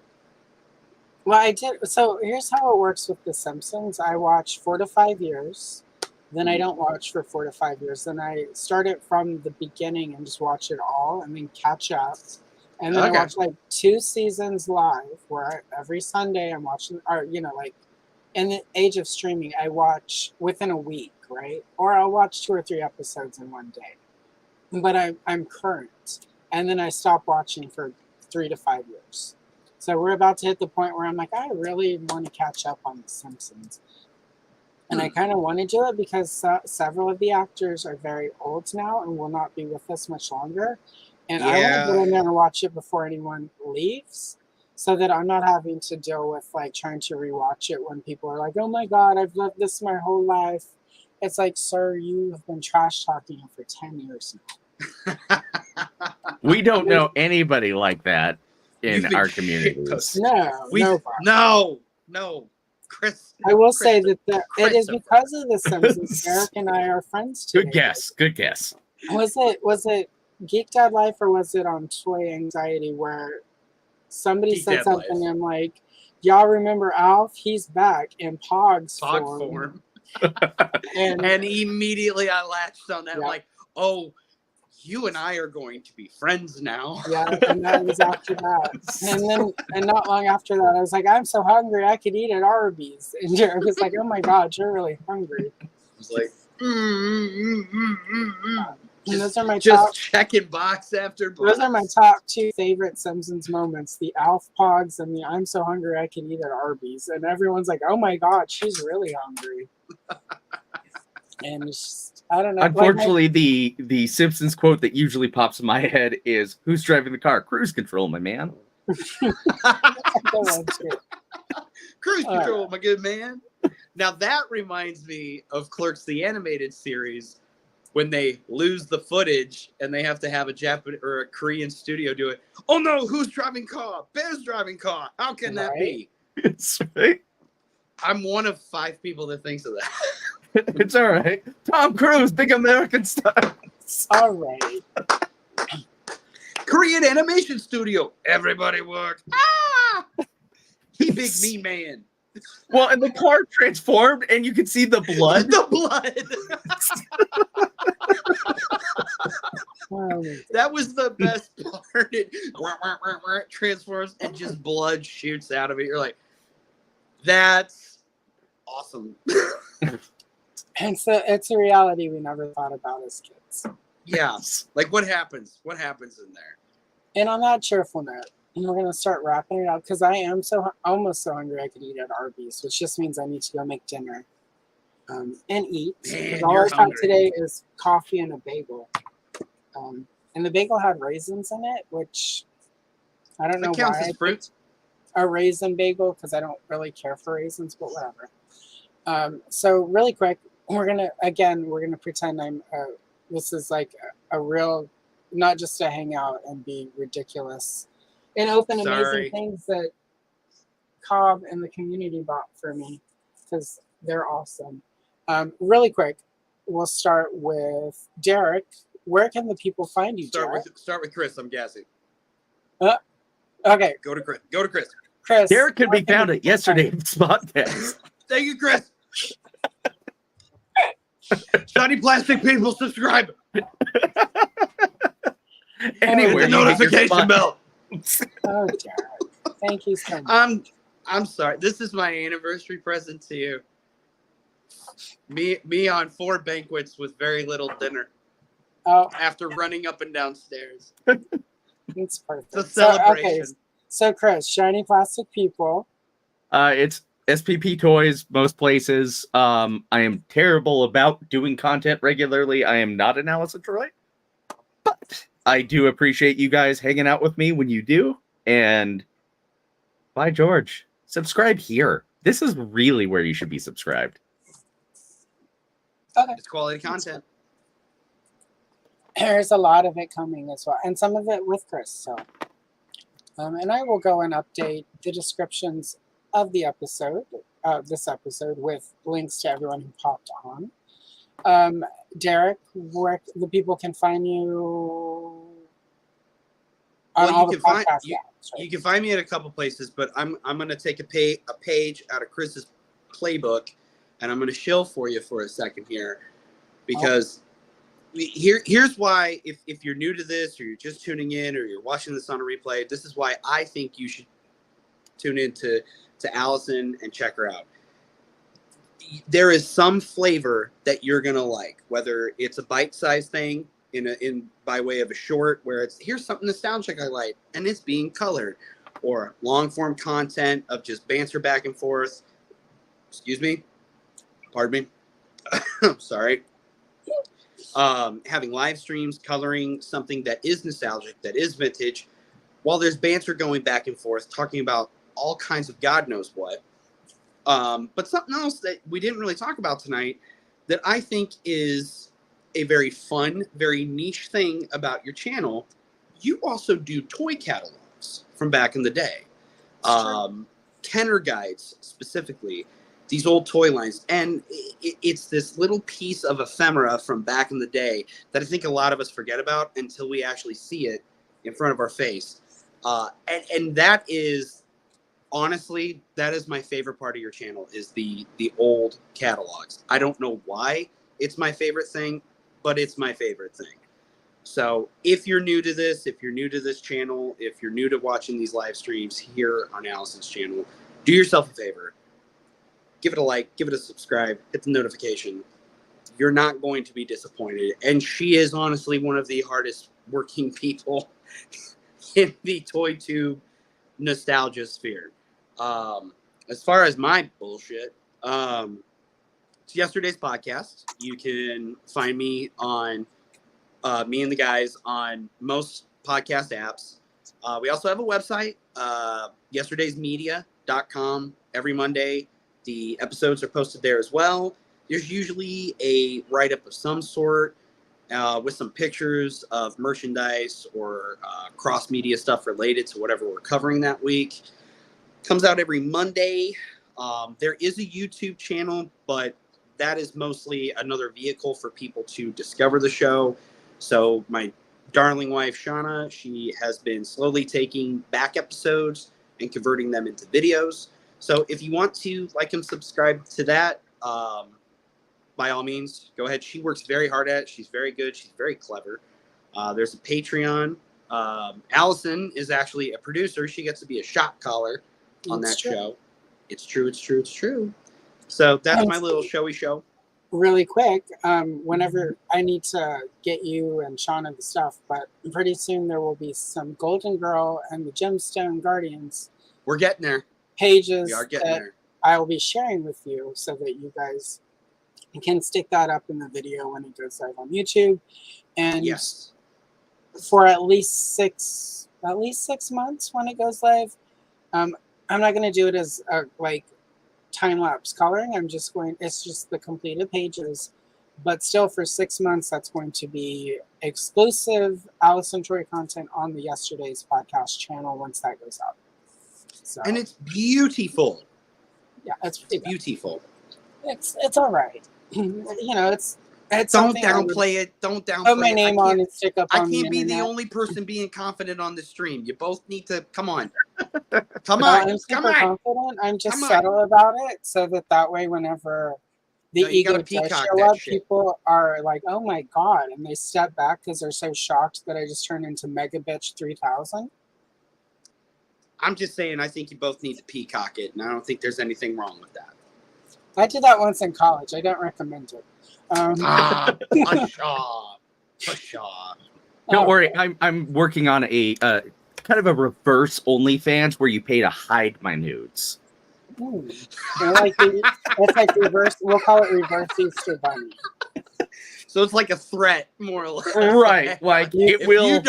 S1: Well, I did. So here's how it works with The Simpsons. I watch 4 to 5 years. Then I don't watch for 4 to 5 years. Then I start it from the beginning and just watch it all and then catch up. And then I watch like 2 seasons live where every Sunday I'm watching, or, you know, like in the age of streaming, I watch within a week, right? Or I'll watch 2 or 3 episodes in one day. But I'm current. And then I stop watching for 3 to 5 years. So we're about to hit the point where I'm like, I really want to catch up on The Simpsons. And I kind of want to do it because several of the actors are very old now and will not be with us much longer. And I want to get in there and watch it before anyone leaves so that I'm not having to deal with like trying to rewatch it when people are like, oh my God, I've loved this my whole life. It's like, sir, you have been trash talking it for 10 years now.
S4: We don't know anybody like that in our communities.
S3: No, Chris.
S1: I will say that it is because of The Simpsons. Eric and I are friends today.
S4: Good guess.
S1: Was it Geek Dad Life or was it on Toy Anxiety where somebody said something and I'm like, y'all remember Alf? He's back in Pog form.
S3: and immediately I latched on that. I'm like, oh, you and I are going to be friends now.
S1: Yeah, and that was after that. And not long after that, I was like, I'm so hungry, I could eat at Arby's. And Jared was like, oh my God, you're really hungry.
S3: I was like,
S1: And those are my
S3: just checking box after box.
S1: Those are my top 2 favorite Simpsons moments: the Alf Pogs and the "I'm so hungry I can eat at Arby's." And everyone's like, "Oh my God, she's really hungry." And it's just, I don't know.
S4: Unfortunately, the Simpsons quote that usually pops in my head is, "Who's driving the car? Cruise control, my man."
S3: Cruise control, my good man. Now that reminds me of Clerks, the animated series. When they lose the footage and they have to have a Japanese or a Korean studio do it. Oh no, who's driving car? Bear's driving car. How can that be?
S4: It's right.
S3: I'm one of 5 people that thinks of that.
S4: It's all right. Tom Cruise, big American style.
S1: All right.
S3: Korean animation studio. Everybody work. Ah! He big mean man.
S4: Well, and the car transformed, and you could see the blood.
S3: The blood. That was the best part. It transforms, and just blood shoots out of it. You're like, that's awesome.
S1: And so it's a reality we never thought about as kids.
S7: Yeah. Like what happens? What happens in there?
S1: And on that cheerful note, we're gonna start wrapping it up because I am almost so hungry I could eat at Arby's, which just means I need to go make dinner and eat. Because all I've had today is coffee and a bagel, and the bagel had raisins in it, which I don't know why I picked a raisin bagel because I don't really care for raisins, but whatever. So really quick, we're gonna pretend this is like a real, not just to hang out and be ridiculous and open amazing things that Cobb and the community bought for me because they're awesome. Really quick, we'll start with Derek. Where can the people find you, Derek?
S7: Start with Chris. I'm guessing.
S1: Okay.
S7: Go to Chris. Go to Chris.
S1: Chris.
S4: Derek could be found at yesterday's podcast.
S7: Thank you, Chris. Shiny plastic people, subscribe.
S4: Anywhere,
S7: the notification bell.
S1: Oh, Derek. Thank you so much.
S7: I'm sorry. This is my anniversary present to you. Me on 4 banquets with very little dinner.
S1: Oh.
S7: After running up and down stairs.
S1: It's perfect.
S7: It's a celebration.
S1: So Chris, shiny plastic people.
S4: It's SPP Toys most places. I am terrible about doing content regularly. I am not an Allison Troy, but I do appreciate you guys hanging out with me when you do. And by George, subscribe here. This is really where you should be subscribed.
S1: Okay.
S7: It's quality content.
S1: There's a lot of it coming as well, and some of it with Chris. So, and I will go and update the descriptions of the episode, this episode, with links to everyone who popped on. Derek, where the people can find you on all the podcasts. Right?
S7: You can find me at a couple places, but I'm going to take a page out of Chris's playbook, and I'm going to shill for you for a second here, because here's why, if you're new to this, or you're just tuning in, or you're watching this on a replay, this is why I think you should tune in to Allison and check her out. There is some flavor that you're gonna like, whether it's a bite-sized thing in by way of a short, where it's here's something nostalgic I like, and it's being colored, or long-form content of just banter back and forth. Excuse me, pardon me. I'm sorry. Having live streams coloring something that is nostalgic, that is vintage, while there's banter going back and forth, talking about all kinds of God knows what. But something else that we didn't really talk about tonight that I think is a very fun, very niche thing about your channel, you also do toy catalogs from back in the day. Kenner guides specifically. These old toy lines, and it's this little piece of ephemera from back in the day that I think a lot of us forget about until we actually see it in front of our face. And that is, honestly, that is my favorite part of your channel, is the old catalogs. I don't know why it's my favorite thing, but it's my favorite thing. So if you're new to this, if you're new to this channel, if you're new to watching these live streams here on Allison's channel, do yourself a favor. Give it a like, give it a subscribe, hit the notification. You're not going to be disappointed. And she is honestly one of the hardest working people in the toy tube nostalgia sphere. As far as my bullshit, it's yesterday's podcast. You can find me on me and the guys on most podcast apps. We also have a website, yesterdaysmedia.com. Every Monday, the episodes are posted there as well. There's usually a write-up of some sort with some pictures of merchandise or cross-media stuff related to whatever we're covering that week. Comes out every Monday. There is a YouTube channel, but that is mostly another vehicle for people to discover the show. So my darling wife, Shauna, she has been slowly taking back episodes and converting them into videos. So if you want to like and subscribe to that, by all means, go ahead. She works very hard at it. She's very good. She's very clever. There's a Patreon. Allison is actually a producer. She gets to be a shot caller on that show. It's true. It's true. It's true. So that's my little showy show.
S1: really quick, whenever I need to get you and Shauna the stuff, but pretty soon there will be some Golden Girl and the Gemstone Guardians.
S7: We're getting there.
S1: Pages
S7: We are getting
S1: that
S7: there.
S1: I will be sharing with you so that you guys can stick that up in the video when it goes live on YouTube. And
S7: Yes.
S1: for at least 6 months when it goes live. I'm not going to do it as like time-lapse coloring. It's just the completed pages. But still, for 6 months, that's going to be exclusive Alice and Troy content on the Yesterday's podcast channel once that goes up. So,
S7: And it's beautiful.
S1: yeah, it's pretty bad.
S7: Beautiful.
S1: It's all right. It's
S7: Don't
S1: something
S7: downplay it. Don't downplay
S1: put my
S7: it.
S1: name on and stick up
S7: I
S1: on the
S7: can't be the
S1: internet.
S7: only person being confident on the stream. You both need to come on. Come
S1: No,
S7: on.
S1: I'm
S7: Come
S1: super
S7: on.
S1: confident. I'm just
S7: Come on.
S1: subtle about it so that way whenever the
S7: No, you
S1: ego
S7: gotta
S1: does
S7: peacock
S1: show
S7: that
S1: up,
S7: shit.
S1: people are like, oh my god, and they step back because they're so shocked that I just turned into Mega Bitch 3000.
S7: I'm just saying, I think you both need to peacock it, and I don't think there's anything wrong with that.
S1: I did that once in college. I don't recommend it.
S7: Pshaw.
S4: Don't worry, I'm working on a kind of a reverse OnlyFans where you pay to hide my nudes.
S1: It's like reverse. We'll call it reverse Easter Bunny.
S7: So it's like a threat, more or less.
S4: Right, like it will.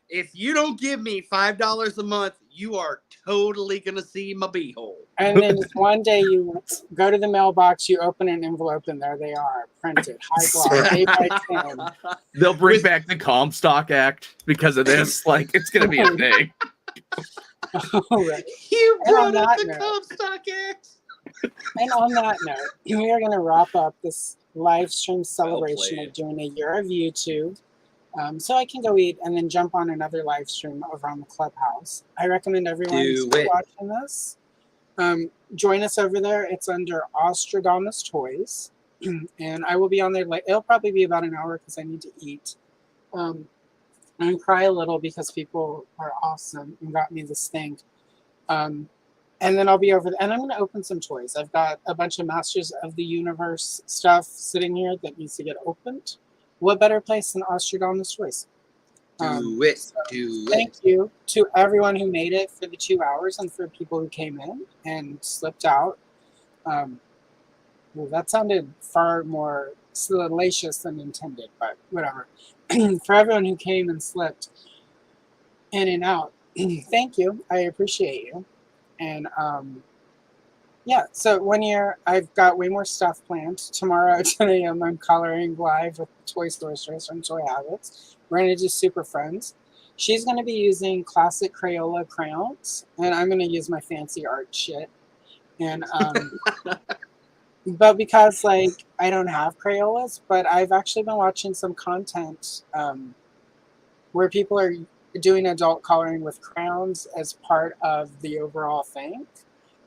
S7: If you don't give me $5 a month, you are totally gonna see my beehole.
S1: And then just one day you go to the mailbox, you open an envelope, and there they are, printed, high gloss, 8 by 10.
S4: They'll bring back the Comstock Act because of this. Like, it's gonna be a thing.
S1: Right.
S7: You brought up the
S1: note,
S7: Comstock Act.
S1: And on that note, we are going to wrap up this live stream celebration of doing a year of YouTube. So I can go eat and then jump on another live stream over on the Clubhouse. I recommend everyone watching this. Join us over there. It's under Ostradamus Toys. And I will be on there. It'll probably be about an hour because I need to eat. And cry a little because people are awesome and got me this thing. And then I'll be over there. And I'm going to open some toys. I've got a bunch of Masters of the Universe stuff sitting here that needs to get opened. What better place than Ostradamus Toys?
S7: Do it.
S1: Thank you to everyone who made it for the 2 hours and for people who came in and slipped out. Well, that sounded far more salacious than intended, but whatever. For everyone who came and slipped in and out, thank you. I appreciate you. And yeah, so 1 year, I've got way more stuff planned. Tomorrow at 10 a.m., I'm coloring live with Toy Sorceress from Toy Habits. We're going to do Super Friends. She's going to be using classic Crayola crayons, and I'm going to use my fancy art shit. And but because I don't have Crayolas, but I've actually been watching some content where people are doing adult coloring with crayons as part of the overall thing.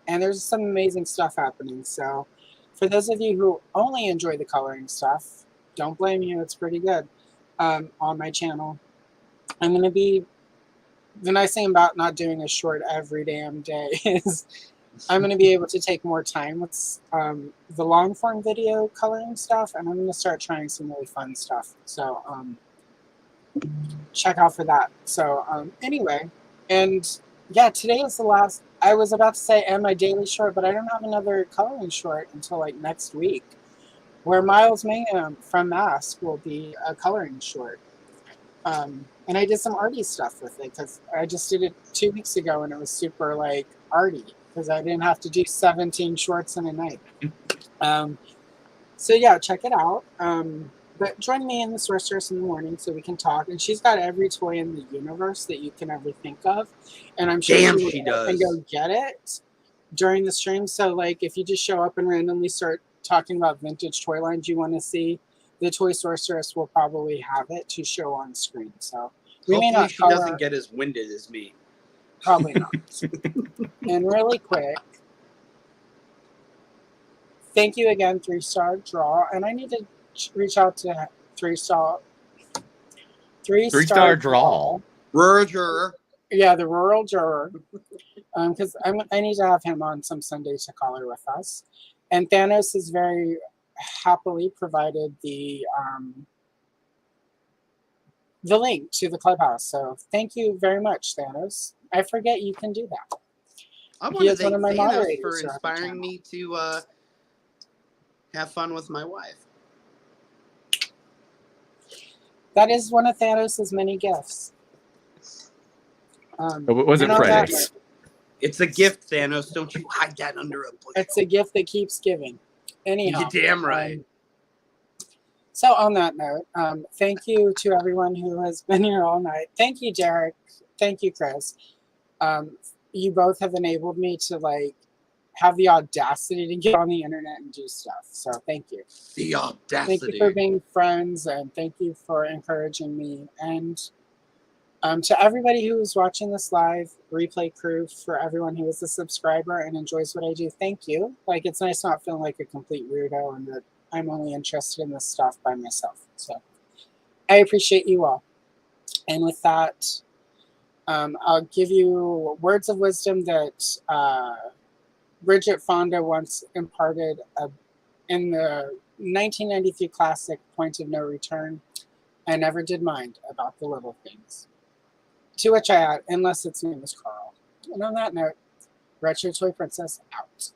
S1: And there's some amazing stuff happening. So for those of you who only enjoy the coloring stuff, don't blame you. It's pretty good on my channel. I'm going to be, the nice thing about not doing a short every damn day is I'm going to be able to take more time with the long form video coloring stuff. And I'm going to start trying some really fun stuff. So check out for that. So anyway, and yeah, today is the last. I was about to say end my daily short, but I don't have another coloring short until like next week, where Miles Mayhem from Mask will be a coloring short. And I did some arty stuff with it because I just did it 2 weeks ago and it was super like arty because I didn't have to do 17 shorts in a night. So yeah, check it out. But join me in the Sorceress in the morning so we can talk. And she's got every toy in the universe that you can ever think of. And I'm sure she does. And go get it during the stream. So like if you just show up and randomly start talking about vintage toy lines you want to see, the Toy Sorceress will probably have it to show on screen. So we may not.
S7: She doesn't get as winded as me.
S1: Probably not. And really quick, thank you again, 3-star draw. And I need to reach out to 3-star
S4: draw.
S7: Rural juror.
S1: Yeah, the rural juror. Because I need to have him on some Sundays to color with us. And Thanos is very happily provided the link to the clubhouse. So thank you very much, Thanos. I forget you can do that.
S7: I want
S1: He
S7: to
S1: is one
S7: thank
S1: of my
S7: Thanos
S1: moderators
S7: for
S1: here on the
S7: inspiring
S1: channel.
S7: me to have fun with my wife.
S1: That is one of Thanos' many gifts.
S4: It wasn't
S1: and on that
S4: Fridays.
S1: note,
S7: It's a gift, Thanos. Don't you hide that under a bushel.
S1: it's a gift that keeps giving. Anyhow.
S7: You're damn right.
S1: So on that note, thank you to everyone who has been here all night. Thank you, Derek. Thank you, Chris. You both have enabled me to like have the audacity to get on the internet and do stuff. So thank you.
S7: The audacity.
S1: Thank you for being friends, and thank you for encouraging me. And to everybody who is watching this live, replay crew, for everyone who is a subscriber and enjoys what I do, thank you. Like, it's nice not feeling like a complete weirdo and that I'm only interested in this stuff by myself. So I appreciate you all. And with that, I'll give you words of wisdom that Bridget Fonda once imparted in the 1993 classic Point of No Return. I never did mind about the little things. To which I add, unless its name is Karl. And on that note, Retro Toy Princess out.